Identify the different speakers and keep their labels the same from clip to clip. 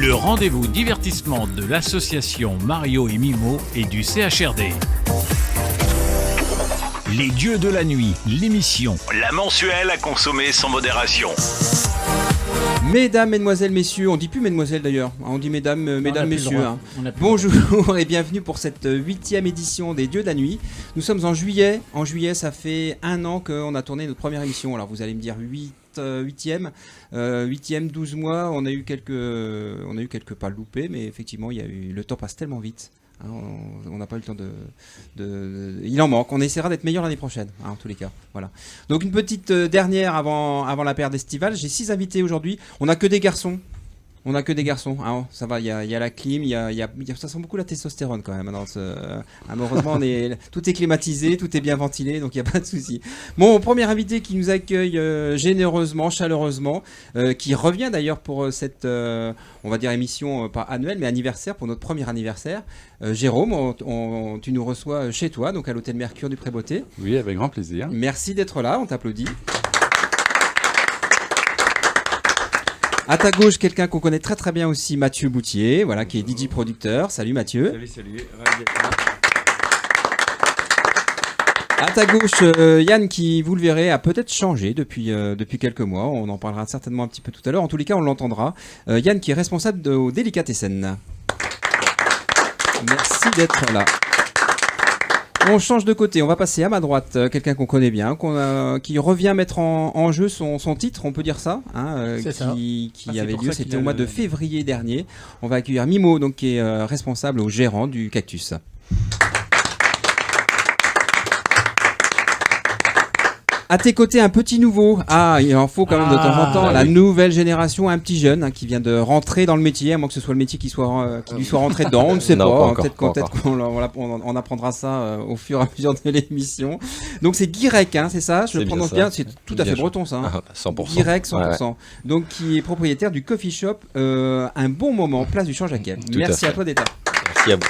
Speaker 1: Le rendez-vous divertissement de l'association Mario et Mimo et du CHRD. Les Dieux de la Nuit, l'émission. La mensuelle à consommer sans modération.
Speaker 2: Mesdames, mesdemoiselles, messieurs, on dit plus mesdemoiselles d'ailleurs, on dit mesdames, mesdames, messieurs. Hein. Bonjour et bienvenue pour cette 8e édition des Dieux de la Nuit. Nous sommes en juillet. En juillet, ça fait 1 an qu'on a tourné notre première émission. Alors vous allez me dire 8e, 12 mois, on a eu quelques pas loupés, mais effectivement, le temps passe tellement vite. Hein, on n'a pas eu le temps il en manque. On essaiera d'être meilleur l'année prochaine, hein, en tous les cas. Voilà. Donc une petite dernière avant la période estivale. J'ai 6 invités aujourd'hui. On n'a que des garçons. Hein, ça va, il y a la clim, ça sent beaucoup la testostérone quand même. Heureusement, tout est climatisé, tout est bien ventilé, donc il n'y a pas de souci. Mon premier invité qui nous accueille généreusement, chaleureusement, qui revient d'ailleurs pour cette, on va dire émission pas annuelle, mais anniversaire, pour notre premier anniversaire. Jérôme, tu nous reçois chez toi, donc à l'hôtel Mercure du Pré-Beauté.
Speaker 3: Oui, avec grand plaisir.
Speaker 2: Merci d'être là, on t'applaudit. À ta gauche, quelqu'un qu'on connaît très très bien aussi, Mathieu Boutier, voilà, qui est DJ producteur. Salut Mathieu.
Speaker 3: Salut, ravi d'être là.
Speaker 2: À ta gauche, Yann, qui, vous le verrez, a peut-être changé depuis quelques mois. On en parlera certainement un petit peu tout à l'heure. En tous les cas, on l'entendra. Yann, qui est responsable au Délicatessen. Merci d'être là. On change de côté, on va passer à ma droite, quelqu'un qu'on connaît bien, qui revient mettre en jeu son titre, on peut dire ça, hein, qui avait lieu, c'était au mois de février dernier. On va accueillir Mimo, donc, qui est responsable au gérant du Cactus. À tes côtés, un petit nouveau. Ah, il en faut quand même de temps en temps. La nouvelle génération, un petit jeune, hein, qui vient de rentrer dans le métier, à moins que ce soit le métier qui lui soit rentré dedans. On ne sait pas. Peut-être qu'on apprendra ça au fur et à mesure de l'émission. Donc c'est Guirec, hein, c'est ça? Je le prononce bien. C'est tout à fait breton, ça. Hein.
Speaker 3: 100%.
Speaker 2: Guirec, 100%.
Speaker 3: Ouais.
Speaker 2: Donc qui est propriétaire du coffee shop Un Bon Moment, place du Champ-Jacquet. Merci à toi d'être là.
Speaker 3: Merci à vous.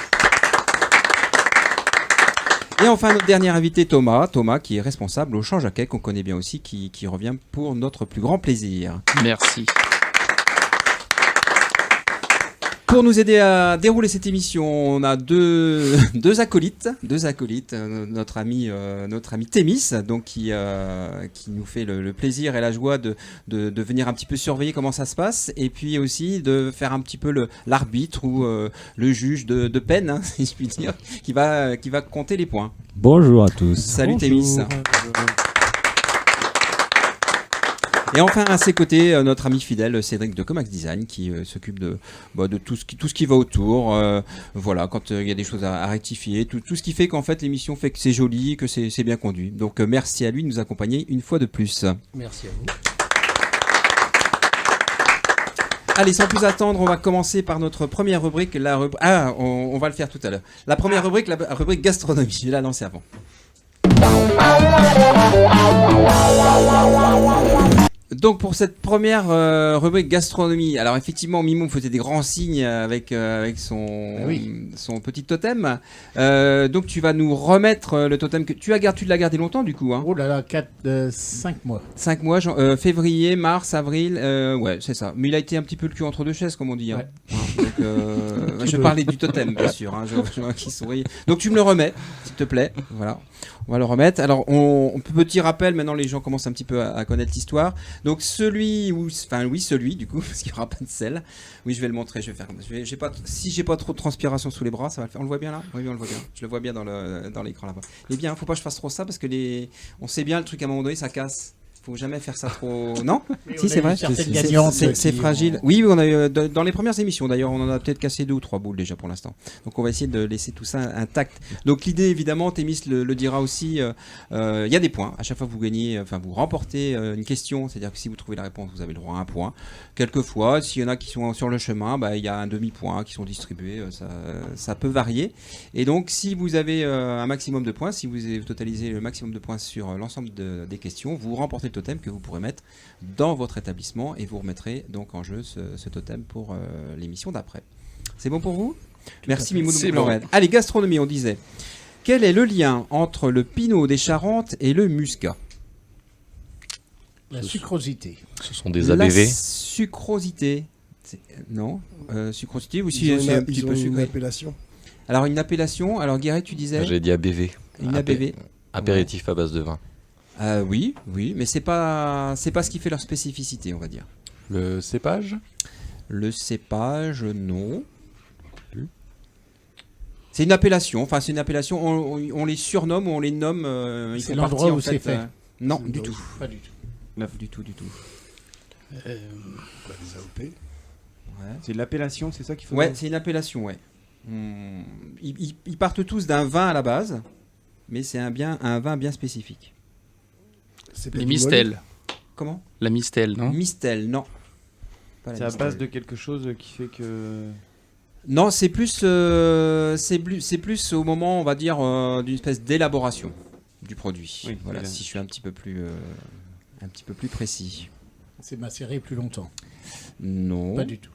Speaker 2: Et enfin, notre dernier invité, Thomas, qui est responsable au Champ-Jacquet, qu'on connaît bien aussi, qui revient pour notre plus grand plaisir.
Speaker 4: Merci.
Speaker 2: Pour nous aider à dérouler cette émission, on a deux acolytes, notre ami Thémis, donc qui nous fait le plaisir et la joie de venir un petit peu surveiller comment ça se passe, et puis aussi de faire un petit peu l'arbitre ou le juge de peine, hein, si je puis dire, qui va compter les points.
Speaker 5: Bonjour à tous.
Speaker 2: Salut.
Speaker 5: Bonjour.
Speaker 2: Thémis. Et enfin, à ses côtés, notre ami fidèle Cédric de Comax Design, qui s'occupe de tout ce qui va autour. Voilà, quand il y a des choses à rectifier, tout ce qui fait qu'en fait l'émission fait que c'est joli, que c'est bien conduit. Donc merci à lui de nous accompagner une fois de plus.
Speaker 4: Merci à vous.
Speaker 2: Allez, sans plus attendre, on va commencer par notre première rubrique. On va le faire tout à l'heure. La première rubrique, la rubrique gastronomie. Je vais la lancer avant. Donc pour cette première rubrique gastronomie, alors effectivement Mimo faisait des grands signes avec son petit totem. Donc tu vas nous remettre le totem que tu l'as gardé longtemps du coup, hein.
Speaker 4: Oh là là, 5 mois.
Speaker 2: 5 mois, février, mars, avril, ouais c'est ça. Mais il a été un petit peu le cul entre deux chaises comme on dit. Hein.
Speaker 4: Ouais.
Speaker 2: Donc, je parlais du totem bien sûr. Hein, je vois qui sourit. Donc tu me le remets, s'il te plaît. Voilà. On va le remettre. Alors, petit rappel, maintenant les gens commencent un petit peu à connaître l'histoire. Donc celui, du coup, parce qu'il n'y aura pas de sel. Oui, je vais le montrer. Si j'ai pas trop de transpiration sous les bras, ça va le faire. On le voit bien là? Oui, on le voit bien. Je le vois bien dans l'écran là-bas. Eh bien, faut pas que je fasse trop ça parce que on sait bien le truc à un moment donné, ça casse. Faut jamais faire ça trop. Non? Si, c'est vrai. C'est fragile. Oui, on a eu dans les premières émissions. D'ailleurs, on en a peut-être cassé 2 ou 3 boules déjà pour l'instant. Donc, on va essayer de laisser tout ça intact. Donc, l'idée, évidemment, Thémis le dira aussi. Il y a des points. À chaque fois que vous gagnez, vous remportez une question. C'est-à-dire que si vous trouvez la réponse, vous avez le droit à un point. Quelquefois, s'il y en a qui sont sur le chemin, il y a un demi-point qui sont distribués. Ça peut varier. Et donc, si vous avez un maximum de points, si vous totalisez le maximum de points sur l'ensemble des questions, vous remportez le totem que vous pourrez mettre dans votre établissement et vous remettrez donc en jeu ce totem pour l'émission d'après. C'est bon pour vous? Merci Mimou. Bon. Allez, gastronomie, on disait. Quel est le lien entre le Pinot des Charentes et le Muscat?
Speaker 4: La sucrosité.
Speaker 3: Ce sont des ABV.
Speaker 2: La sucrosité. Non. Sucre constitué ou
Speaker 5: Ils
Speaker 2: si
Speaker 5: ont
Speaker 2: c'est un
Speaker 5: une,
Speaker 2: petit
Speaker 5: ils ont
Speaker 2: peu
Speaker 5: une
Speaker 2: sucré.
Speaker 5: appellation.
Speaker 2: Alors une appellation. Alors Guéret, tu disais
Speaker 3: J'ai dit ABV.
Speaker 2: une ABV.
Speaker 3: Apéritif à base de vin.
Speaker 2: Oui, mais c'est pas ce qui fait leur spécificité, on va dire.
Speaker 3: Le cépage?
Speaker 2: Le cépage, non. C'est une appellation. Enfin, c'est une appellation. On les surnomme ou on les nomme. Ils
Speaker 4: C'est
Speaker 2: font
Speaker 4: l'endroit
Speaker 2: partie, en
Speaker 4: où c'est fait.
Speaker 2: Non,
Speaker 5: C'est
Speaker 2: du
Speaker 5: dans-
Speaker 2: tout.
Speaker 4: Pas du tout.
Speaker 2: Du tout.
Speaker 5: Les AOP.
Speaker 2: Ouais.
Speaker 6: C'est de l'appellation, c'est ça qu'il faut
Speaker 2: Ouais,
Speaker 6: dire
Speaker 2: c'est une appellation, ouais. Ils partent tous d'un vin à la base, mais c'est un vin bien spécifique.
Speaker 5: C'est pas
Speaker 7: Les
Speaker 5: du
Speaker 7: Mistel.
Speaker 2: Comment
Speaker 7: La Mistel, non?
Speaker 2: Mistel, non. Pas la
Speaker 6: C'est à
Speaker 2: Mistel.
Speaker 6: base de quelque chose qui fait que.
Speaker 2: Non, c'est plus au moment, on va dire, d'une espèce d'élaboration du produit.
Speaker 6: Oui,
Speaker 2: Voilà,
Speaker 6: voilà.
Speaker 2: si je suis un petit peu plus précis.
Speaker 4: C'est macéré plus longtemps.
Speaker 2: Non.
Speaker 4: Pas du tout.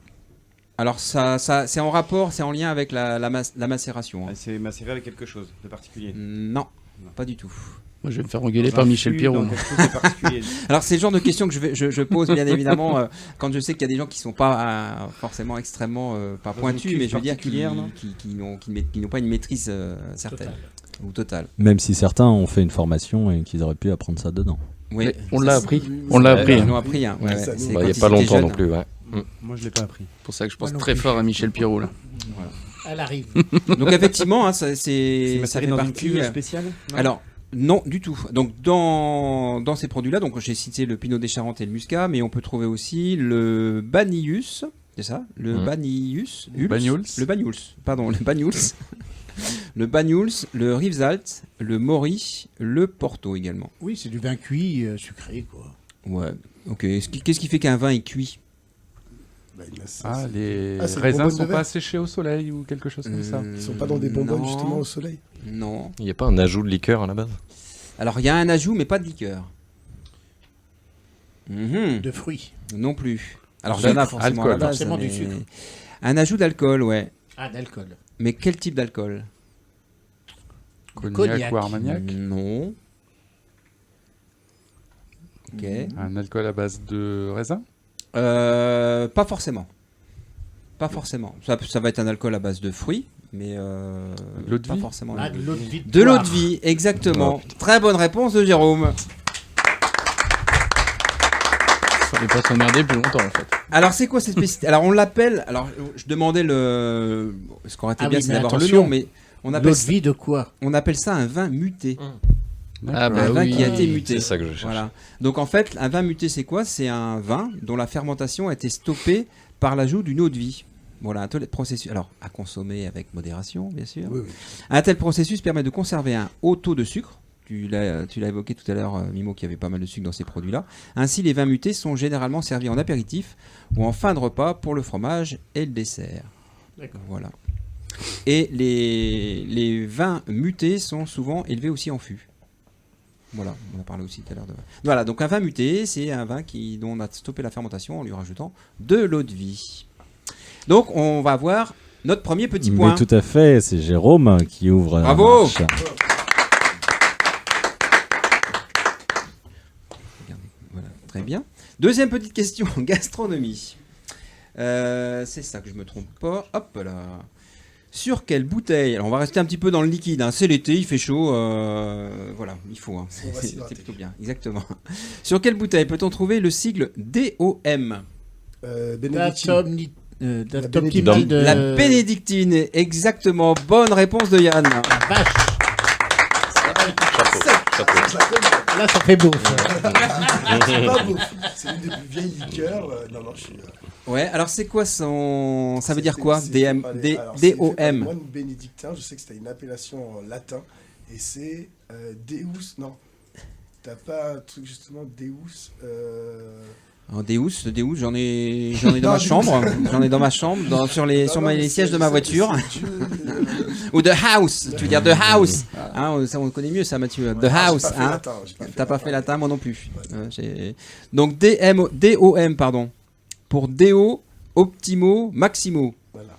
Speaker 2: Alors ça c'est en rapport, c'est en lien avec la macération. hein.
Speaker 6: Ah, c'est macéré avec quelque chose de particulier.
Speaker 2: Non, pas du tout.
Speaker 7: Moi, je vais me faire engueuler
Speaker 6: Dans
Speaker 7: par
Speaker 6: un
Speaker 7: Michel
Speaker 6: fût,
Speaker 7: Pirou.
Speaker 6: dans
Speaker 7: moi.
Speaker 6: quelque chose de particulier.
Speaker 2: Alors c'est le genre de questions que je pose bien évidemment quand je sais qu'il y a des gens qui sont pas forcément extrêmement pas
Speaker 6: Dans
Speaker 2: pointus,
Speaker 6: une
Speaker 2: mais je veux dire
Speaker 6: particulière, non
Speaker 2: qui n'ont pas une maîtrise certaine
Speaker 4: Total.
Speaker 2: ou totale.
Speaker 8: Même si certains ont fait une formation et qu'ils auraient pu apprendre ça dedans.
Speaker 2: Oui,
Speaker 7: Mais on l'a
Speaker 2: ça,
Speaker 7: appris.
Speaker 5: Oui,
Speaker 7: On l'a
Speaker 5: c'est-
Speaker 7: appris.
Speaker 2: Ils
Speaker 7: hein.
Speaker 2: l'ont appris. Hein. Ouais,
Speaker 5: Ça,
Speaker 2: c'est
Speaker 5: nous,
Speaker 2: quand
Speaker 3: Il n'y a
Speaker 2: ils
Speaker 3: pas
Speaker 2: étaient
Speaker 3: longtemps
Speaker 2: jeunes.
Speaker 3: non plus, ouais.
Speaker 6: Moi, je l'ai pas appris.
Speaker 7: C'est pour ça que je
Speaker 4: Moi
Speaker 7: pense
Speaker 4: non
Speaker 7: très
Speaker 4: plus.
Speaker 7: fort à Michel Pirou, là.
Speaker 4: Elle arrive.
Speaker 2: Donc effectivement, hein, ça
Speaker 6: C'est
Speaker 2: ça
Speaker 6: macéré
Speaker 2: fait
Speaker 6: dans une
Speaker 2: partie.
Speaker 6: cuve spéciale non
Speaker 2: Alors, non, du tout. Donc, dans ces produits-là, donc j'ai cité le Pinot des Charentes et le Muscat, mais on peut trouver aussi le Banyuls, c'est ça? Le Banyuls?
Speaker 3: Banyuls.
Speaker 2: Le Banyuls, pardon, le Banyuls. Le Banyuls, le Rivesaltes, le Maury, le Porto également.
Speaker 4: Oui, c'est du vin cuit sucré, quoi.
Speaker 2: Ouais, ok. Qu'est-ce qui fait qu'un vin est cuit?
Speaker 5: Bah, il a ça,
Speaker 3: Ah,
Speaker 5: c'est-
Speaker 3: les
Speaker 5: Ah, c'est les
Speaker 3: raisins
Speaker 5: bonbonnes
Speaker 3: sont
Speaker 5: de verre.
Speaker 3: pas séchés au soleil ou quelque chose comme ça.
Speaker 5: Ils sont pas dans des bonbonnes
Speaker 2: Non.
Speaker 5: justement au soleil.
Speaker 2: Non.
Speaker 3: Il n'y a pas un ajout de liqueur à la base?
Speaker 2: Alors, il y a un ajout, mais pas de liqueur.
Speaker 4: De fruits.
Speaker 2: Non plus. Alors, il y en a forcément à la
Speaker 3: Alcool.
Speaker 2: base,
Speaker 4: Forcément du
Speaker 2: mais-
Speaker 4: sucre.
Speaker 2: Un ajout d'alcool, ouais.
Speaker 4: Ah, d'alcool.
Speaker 2: Mais quel type d'alcool?
Speaker 3: Cognac,
Speaker 4: Cognac.
Speaker 3: ou armagnac?
Speaker 2: Non. Ok.
Speaker 3: Un alcool à base de raisin?
Speaker 2: Pas forcément. Pas forcément. Ça va être un alcool à base de fruits, mais
Speaker 3: De l'eau de
Speaker 2: pas
Speaker 3: vie
Speaker 2: forcément.
Speaker 4: Ah, de l'eau de vie.
Speaker 2: De l'eau de
Speaker 4: poire.
Speaker 2: vie, exactement. Très bonne réponse de Jérôme.
Speaker 7: Fallait pas s'emmerder plus longtemps, en fait.
Speaker 2: Alors c'est quoi cette spécificité? Alors on l'appelle. Alors je demandais le. Ce qu'aurait été
Speaker 4: Ah
Speaker 2: bien,
Speaker 4: oui,
Speaker 2: c'est
Speaker 4: mais
Speaker 2: d'avoir le
Speaker 4: attention.
Speaker 2: nom, mais on
Speaker 4: L'eau
Speaker 2: appelle,
Speaker 4: de vie de quoi?
Speaker 2: on appelle ça un vin muté.
Speaker 7: Ah,
Speaker 2: Un
Speaker 7: bah
Speaker 2: vin
Speaker 7: oui.
Speaker 2: qui a été muté.
Speaker 3: C'est ça que je cherche.
Speaker 2: Voilà. Donc en fait, un vin muté, c'est quoi? C'est un vin dont la fermentation a été stoppée par l'ajout d'une eau de vie. Voilà, un tel processus. Alors, à consommer avec modération, bien sûr.
Speaker 5: Oui, oui.
Speaker 2: Un tel processus permet de conserver un haut taux de sucre. Tu l'as évoqué tout à l'heure, Mimo, qu'il y avait pas mal de sucre dans ces produits-là. Ainsi, les vins mutés sont généralement servis en apéritif ou en fin de repas pour le fromage et le dessert.
Speaker 4: D'accord.
Speaker 2: Voilà. Et les vins mutés sont souvent élevés aussi en fût. Voilà, on a parlé aussi tout à l'heure de. Voilà, donc un vin muté, c'est un vin dont on a stoppé la fermentation en lui rajoutant de l'eau de vie. Donc on va voir notre premier petit point.
Speaker 8: Mais tout à fait, c'est Jérôme qui ouvre la
Speaker 2: Bravo.
Speaker 8: marche.
Speaker 2: Voilà, très bien. Deuxième petite question, gastronomie. C'est ça que je me trompe pas. Hop là. Sur quelle bouteille? Alors on va rester un petit peu dans le liquide. Hein. C'est l'été, il fait chaud. Voilà, il faut. Hein.
Speaker 5: On va
Speaker 2: C'est
Speaker 5: s'hydrater.
Speaker 2: plutôt bien. Exactement. Sur quelle bouteille peut-on trouver le sigle DOM?
Speaker 5: Bénédictine.
Speaker 4: D'Atoptime
Speaker 5: Bénédictine.
Speaker 4: de...
Speaker 2: La bénédictine. Exactement. Bonne réponse de Yann.
Speaker 4: Vache.
Speaker 3: Chapeau.
Speaker 4: Là, ça fait beau.
Speaker 5: C'est pas beau. C'est une des plus vieilles liqueurs. Non, non, je suis.
Speaker 2: Ouais. Alors c'est quoi son? Ça veut dire quoi?
Speaker 5: C'est
Speaker 2: DM,
Speaker 5: pas les-
Speaker 2: D-
Speaker 5: alors, c'est fait par les
Speaker 2: DOM.
Speaker 5: moines bénédictins. Je sais que c'était une appellation en latin. Et c'est Deus. Non. T'as pas un truc justement Deus.
Speaker 2: En Deus, j'en ai dans
Speaker 5: Non,
Speaker 2: ma
Speaker 5: Deus.
Speaker 2: chambre. J'en ai dans ma chambre, sur les
Speaker 5: mais
Speaker 2: sièges
Speaker 5: c'est-
Speaker 2: de ma
Speaker 5: c'est-
Speaker 2: voiture.
Speaker 5: c'est Dieu,
Speaker 2: Ou The House, tu veux dire The House. Hein, ça, on connaît mieux ça, Mathieu. The
Speaker 5: Ah, j'ai
Speaker 2: House.
Speaker 5: pas fait
Speaker 2: Hein.
Speaker 5: latin, j'ai
Speaker 2: T'as pas fait latin, moi non plus.
Speaker 5: Ouais.
Speaker 2: Donc DOM, pardon. Pour Deo, Optimo, Maximo.
Speaker 5: Voilà.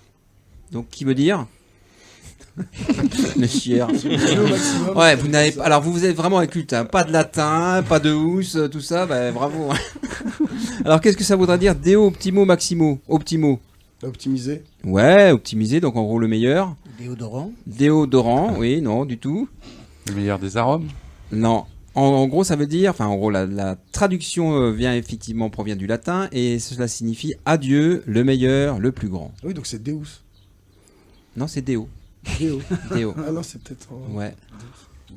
Speaker 2: Donc qui veut dire Le chieur.
Speaker 5: Au maximum.
Speaker 2: Ouais, vous n'avez pas. Alors vous êtes vraiment inculte, hein. Pas de latin, pas de housse, tout ça, bah, bravo. Alors qu'est-ce que ça voudrait dire Deo, Optimo, Maximo, Optimo.
Speaker 5: Optimiser.
Speaker 2: Ouais, optimisé, donc en gros le meilleur.
Speaker 4: Déodorant.
Speaker 2: Déodorant, oui, non, du tout.
Speaker 3: Le meilleur des arômes.
Speaker 2: Non. En gros, ça veut dire, enfin, en gros, la traduction provient du latin et cela signifie adieu, le meilleur, le plus grand.
Speaker 5: Oui, donc c'est Deus.
Speaker 2: Non, c'est Déo.
Speaker 5: Deo.
Speaker 2: Déo.
Speaker 5: Ah non, c'est peut-être en...
Speaker 2: Ouais.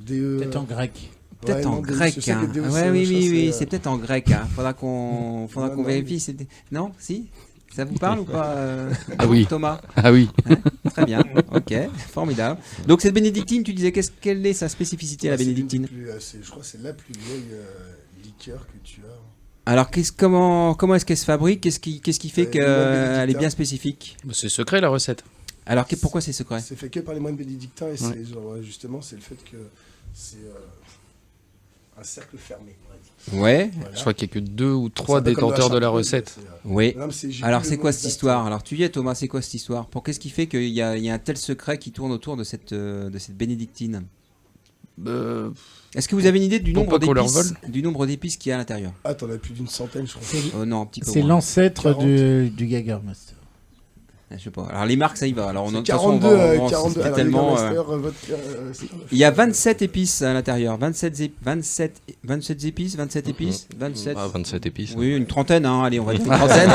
Speaker 5: DE...
Speaker 4: Peut-être en grec.
Speaker 2: Peut-être
Speaker 5: Ouais,
Speaker 2: en
Speaker 5: non, Deus,
Speaker 2: grec.
Speaker 5: je sais que
Speaker 2: Hein.
Speaker 5: Deus,
Speaker 2: Ouais, oui,
Speaker 5: ça,
Speaker 2: oui,
Speaker 5: c'est,
Speaker 2: c'est peut-être en grec. Hein. Faudra qu'on
Speaker 5: non,
Speaker 2: vérifie. Non, si. Ça vous parle ou pas
Speaker 7: Ah oui.
Speaker 2: Thomas.
Speaker 7: Ah oui.
Speaker 2: Très bien. Ok, formidable. Donc cette bénédictine, tu disais quelle est sa spécificité, la
Speaker 5: Ouais, c'est l'une des
Speaker 2: bénédictine?
Speaker 5: plus, je crois que c'est la plus vieille liqueur que tu as.
Speaker 2: Alors comment est-ce qu'elle se fabrique? Qu'est-ce qui fait
Speaker 5: Les moines
Speaker 2: qu'elle est
Speaker 5: bénédictins.
Speaker 2: bien spécifique?
Speaker 7: C'est secret la recette.
Speaker 2: Alors pourquoi c'est secret?
Speaker 5: C'est fait que par les moines bénédictins et c'est genre, justement c'est le fait que c'est un cercle fermé. On va dire.
Speaker 2: Ouais.
Speaker 5: Voilà.
Speaker 7: Je crois qu'il n'y a que 2 ou
Speaker 5: C'est
Speaker 7: 3
Speaker 5: un peu comme
Speaker 7: détenteurs de la
Speaker 5: charcuterie,
Speaker 7: recette.
Speaker 5: c'est,
Speaker 2: Oui.
Speaker 5: non, mais j'ai
Speaker 2: Alors
Speaker 5: plus
Speaker 2: c'est
Speaker 5: le
Speaker 2: quoi
Speaker 5: nom
Speaker 2: cette
Speaker 5: exact.
Speaker 2: histoire? Alors tu y es Thomas, c'est quoi cette histoire? Qu'est-ce qui fait qu'il y a un tel secret qui tourne autour de cette bénédictine? Est-ce que vous avez une idée du
Speaker 7: Pour
Speaker 2: nombre
Speaker 7: pas qu'on leur
Speaker 2: d'épices qu'il y a à l'intérieur?
Speaker 5: Ah, t'en as plus d'une centaine, je crois.
Speaker 2: Non, un petit peu
Speaker 4: C'est
Speaker 2: moins.
Speaker 4: l'ancêtre
Speaker 5: 40.
Speaker 4: du Jägermeister.
Speaker 2: Je sais pas. Alors les marques ça y va. Alors
Speaker 5: C'est
Speaker 2: de toute façon, on
Speaker 5: 42,
Speaker 2: va- on va-
Speaker 5: 42.
Speaker 2: c'était
Speaker 5: Alors,
Speaker 2: tellement.
Speaker 5: Jägermeister, vodka,
Speaker 2: Il y a 27 épices à l'intérieur. 27 épices, 27 épices, 27.
Speaker 3: 27 épices.
Speaker 2: Oui, une trentaine, hein. Allez, on va dire une trentaine.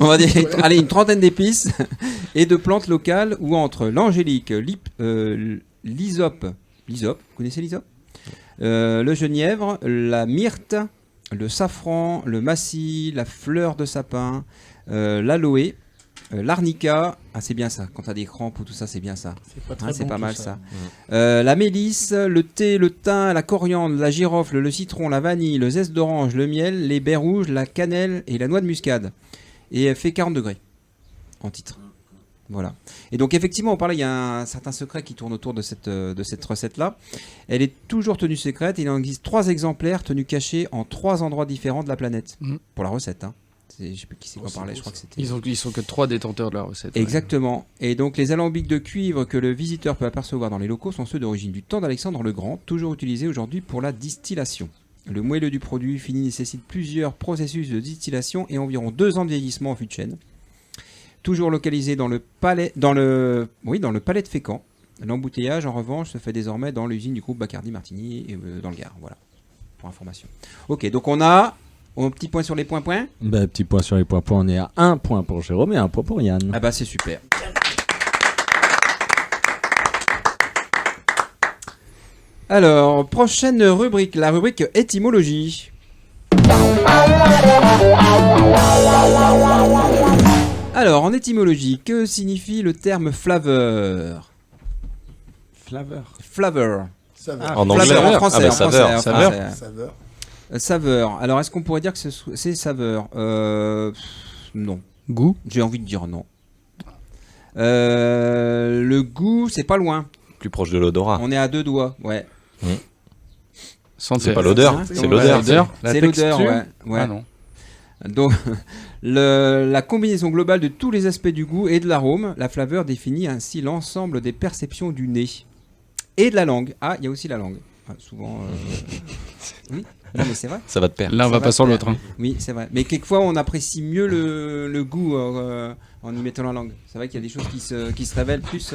Speaker 2: On va dire, allez, une trentaine d'épices et de plantes locales ou entre l'angélique, l'hysope, vous connaissez l'hysope, le genièvre, la myrte, le safran, le massis, la fleur de sapin, l'aloe, l'arnica. Ah, c'est bien ça. Quand t'as des crampes ou tout ça, c'est bien ça.
Speaker 4: C'est pas
Speaker 2: Hein,
Speaker 4: très
Speaker 2: c'est
Speaker 4: bon,
Speaker 2: pas
Speaker 4: tout
Speaker 2: mal ça. La mélisse, le thé, le thym, la coriandre, la girofle, le citron, la vanille, le zeste d'orange, le miel, les baies rouges, la cannelle et la noix de muscade. Et elle fait 40 degrés en titre. Voilà. Et donc effectivement, on parlait, il y a un certain secret qui tourne autour de cette recette-là. Elle est toujours tenue secrète. Il en existe 3 exemplaires tenus cachés en 3 endroits différents de la planète.
Speaker 7: Mhm.
Speaker 2: Pour la recette. Hein. Je sais plus qui c'est qui en
Speaker 5: c'est
Speaker 2: parlait,
Speaker 5: beau,
Speaker 2: je crois que
Speaker 5: ça.
Speaker 2: c'était...
Speaker 7: Ils sont que 3 détenteurs de la recette.
Speaker 2: Exactement. Et donc les alambics de cuivre que le visiteur peut apercevoir dans les locaux sont ceux d'origine du temps d'Alexandre le Grand, toujours utilisés aujourd'hui pour la distillation. Le moelleux du produit fini nécessite plusieurs processus de distillation et environ 2 ans de vieillissement en fût de chêne. Toujours localisé dans le palais de Fécamp. L'embouteillage, en revanche, se fait désormais dans l'usine du groupe Bacardi Martini et dans le Gard. Voilà, pour information. Ok, donc on a un petit point sur les points.
Speaker 8: Bah, petit point sur les points. On est à 1 point pour Jérôme et 1 point pour Yann.
Speaker 2: Ah bah c'est super. Alors, prochaine rubrique, la rubrique étymologie. Alors, en étymologie, que signifie le terme flaveur?
Speaker 6: Flavor.
Speaker 2: Flavor.
Speaker 5: Saveur.
Speaker 3: En anglais.
Speaker 2: Flavor en français.
Speaker 3: Ah bah,
Speaker 2: en français,
Speaker 3: saveur.
Speaker 2: en
Speaker 7: Saveur.
Speaker 2: français.
Speaker 5: Saveur.
Speaker 2: Saveur. Alors, est-ce qu'on pourrait dire que c'est saveur? Non.
Speaker 7: Goût.
Speaker 2: J'ai envie de dire non. Le goût, c'est pas loin.
Speaker 3: Plus proche de l'odorat.
Speaker 2: On est à 2 doigts, ouais.
Speaker 7: Sentir.
Speaker 3: C'est pas l'odeur,
Speaker 2: Hein,
Speaker 3: c'est
Speaker 2: comment-
Speaker 3: l'odeur.
Speaker 7: L'odeur. La
Speaker 2: C'est l'odeur,
Speaker 7: texture.
Speaker 2: ouais. Ouais.
Speaker 7: Ah non.
Speaker 2: Donc, la combinaison globale de tous les aspects du goût et de l'arôme, la flaveur définit ainsi l'ensemble des perceptions du nez et de la langue. Ah, il y a aussi la langue. Ah, souvent. Oui, non, mais c'est vrai.
Speaker 3: Ça va de pair.
Speaker 7: L'un
Speaker 2: Ça
Speaker 7: va
Speaker 2: va
Speaker 7: pas sans
Speaker 2: de pair.
Speaker 7: l'autre. Hein.
Speaker 2: Oui, c'est vrai. Mais quelquefois, on apprécie mieux le goût en y mettant la langue. C'est vrai qu'il y a des choses qui se révèlent plus.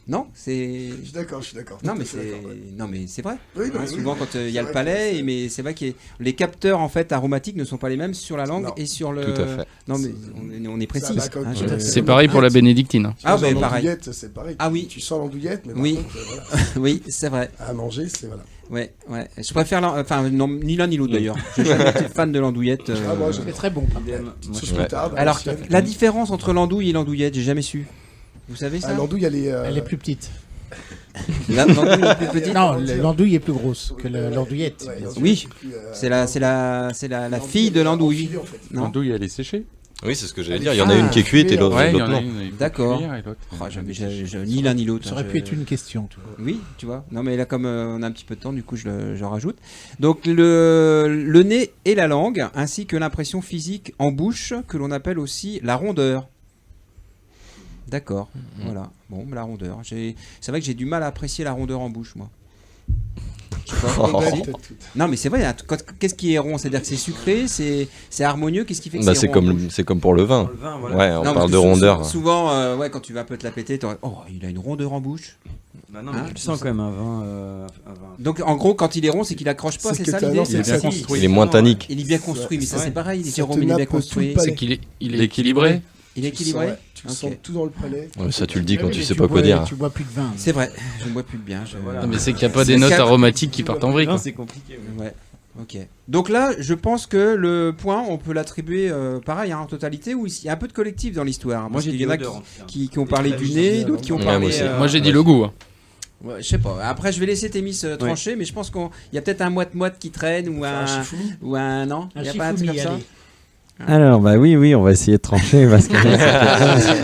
Speaker 2: Non, c'est.
Speaker 5: Je suis d'accord, je suis d'accord.
Speaker 2: Non
Speaker 5: Tout à
Speaker 2: mais
Speaker 5: fait
Speaker 2: c'est
Speaker 5: d'accord, ouais.
Speaker 2: non mais c'est vrai.
Speaker 5: Oui, non,
Speaker 2: Hein,
Speaker 5: oui,
Speaker 2: souvent
Speaker 5: oui.
Speaker 2: quand il y
Speaker 5: C'est
Speaker 2: a le
Speaker 5: vrai
Speaker 2: palais,
Speaker 5: que c'est-
Speaker 2: mais c'est vrai que les capteurs en fait aromatiques ne sont pas les mêmes sur la langue
Speaker 5: Non.
Speaker 2: et sur le.
Speaker 3: Tout à fait.
Speaker 2: Non mais on est précis.
Speaker 5: Ça, d'accord,
Speaker 2: hein,
Speaker 5: tout à
Speaker 2: je-
Speaker 5: fait.
Speaker 7: C'est pareil pour la bénédictine. hein.
Speaker 2: Ah
Speaker 5: Dans
Speaker 2: ben pareil.
Speaker 5: l'andouillette, c'est pareil.
Speaker 2: Ah oui.
Speaker 5: Tu sens l'andouillette, mais par
Speaker 2: Oui.
Speaker 5: contre, voilà,
Speaker 2: Oui, c'est vrai.
Speaker 5: à manger, c'est voilà.
Speaker 2: Ouais, ouais. Je préfère enfin non, ni l'un ni l'autre d'ailleurs. J'ai jamais été fan de l'andouillette.
Speaker 5: Ah, moi, je-
Speaker 4: C'est très bon. par contre.
Speaker 5: Petite sauce
Speaker 3: Ouais.
Speaker 5: moutarde, à
Speaker 2: Alors
Speaker 5: l'ancienne.
Speaker 2: la différence entre l'andouille et l'andouillette, j'ai jamais su. Vous savez ça?
Speaker 5: Ah, l'andouille, elle est.
Speaker 4: Elle est plus petite.
Speaker 2: L'andouille est plus petite.
Speaker 4: Non, l'andouille est plus grosse que l'andouillette.
Speaker 5: Ouais,
Speaker 4: bien sûr.
Speaker 2: Oui.
Speaker 5: plus,
Speaker 2: C'est la fille de l'andouille.
Speaker 5: enfilée, en fait.
Speaker 2: Non.
Speaker 3: L'andouille, elle est séchée.
Speaker 9: Oui, c'est ce que j'allais
Speaker 5: Elle
Speaker 9: dire.
Speaker 5: est
Speaker 9: Il y en a une qui est cuite et l'autre
Speaker 3: Ouais, il y
Speaker 9: l'autre
Speaker 3: en a
Speaker 9: non.
Speaker 3: une.
Speaker 2: D'accord.
Speaker 3: Cuillère et l'autre.
Speaker 2: Oh, ni l'un ni l'autre.
Speaker 4: Ça aurait pu être une question. tu vois.
Speaker 2: Oui, tu vois. Non, mais là, comme on a un petit peu de temps, du coup, je rajoute. Donc, le nez et la langue, ainsi que l'impression physique en bouche, que l'on appelle aussi la rondeur. D'accord, voilà. Bon, la rondeur. C'est vrai que j'ai du mal à apprécier la rondeur en bouche, moi. Je sais pas,
Speaker 5: Ouais,
Speaker 2: si.
Speaker 5: peut-être tout.
Speaker 2: Non, mais c'est vrai, qu'est-ce qui est rond? C'est-à-dire que c'est sucré, c'est harmonieux, qu'est-ce qui fait que
Speaker 9: Bah,
Speaker 2: c'est
Speaker 9: c'est
Speaker 2: rond en
Speaker 9: comme,
Speaker 2: bouche?
Speaker 9: c'est comme pour le vin.
Speaker 6: Le vin, voilà.
Speaker 9: Ouais, on
Speaker 2: Non, parce
Speaker 9: parle
Speaker 2: que
Speaker 9: de rondeur.
Speaker 2: Souvent, ouais, quand tu vas un peu te la péter, t'aurais... Oh, il a une rondeur en bouche.
Speaker 6: Bah non,
Speaker 2: Hein,
Speaker 6: mais tu le sens quand même un vin.
Speaker 2: Donc, en gros, quand il est rond, c'est qu'il accroche pas, c'est
Speaker 5: que
Speaker 2: ça
Speaker 5: t'as-
Speaker 2: l'idée?
Speaker 5: non, c'est
Speaker 6: Il est bien
Speaker 5: ça.
Speaker 6: construit.
Speaker 9: Il est moins tannique.
Speaker 2: Il est bien construit, mais ça
Speaker 5: Ouais.
Speaker 2: c'est pareil,
Speaker 5: Ça
Speaker 2: Jérôme,
Speaker 5: te
Speaker 2: il est bien
Speaker 5: nappe tout le
Speaker 2: construit.
Speaker 5: palais.
Speaker 7: C'est qu'il est équilibré.
Speaker 2: Il est
Speaker 5: Tu
Speaker 2: équilibré?
Speaker 5: sens, ouais, tu le
Speaker 2: Ok.
Speaker 5: sens tout dans le palais.
Speaker 9: Ouais, ça, tu le dis quand
Speaker 4: Oui,
Speaker 9: tu
Speaker 4: mais
Speaker 9: sais pas quoi
Speaker 4: bois-
Speaker 9: dire.
Speaker 4: Tu bois plus de vin.
Speaker 2: C'est vrai, je ne bois plus de bien.
Speaker 6: Voilà.
Speaker 7: Non, mais c'est qu'il n'y a pas
Speaker 2: C'est
Speaker 7: des notes
Speaker 2: cap-
Speaker 7: aromatiques qui partent en vrille.
Speaker 6: Non,
Speaker 7: quoi.
Speaker 6: c'est compliqué.
Speaker 2: Ouais, ok. Donc là, je pense que le point, on peut l'attribuer pareil, hein, en totalité, ou il y a un peu de collectif dans l'histoire.
Speaker 6: Moi,
Speaker 2: Parce
Speaker 6: j'ai
Speaker 2: qu'il y
Speaker 6: dit
Speaker 2: en a
Speaker 6: l'odeur.
Speaker 2: qui ont parlé du nez, d'autres qui ont
Speaker 9: Ouais,
Speaker 2: parlé...
Speaker 9: moi aussi.
Speaker 7: Moi j'ai dit le goût. hein.
Speaker 2: ouais, je sais pas. Après, je vais laisser Témis trancher, mais je pense qu'il y a peut-être un moite-moite qui traîne, ou
Speaker 5: Enfin,
Speaker 2: un...
Speaker 5: chifoumi.
Speaker 2: Ou un... Non, il
Speaker 4: Un
Speaker 2: n'y a pas un truc comme
Speaker 4: chifoumi,
Speaker 2: ça.
Speaker 4: allez.
Speaker 8: Alors, bah oui, on va essayer de trancher parce que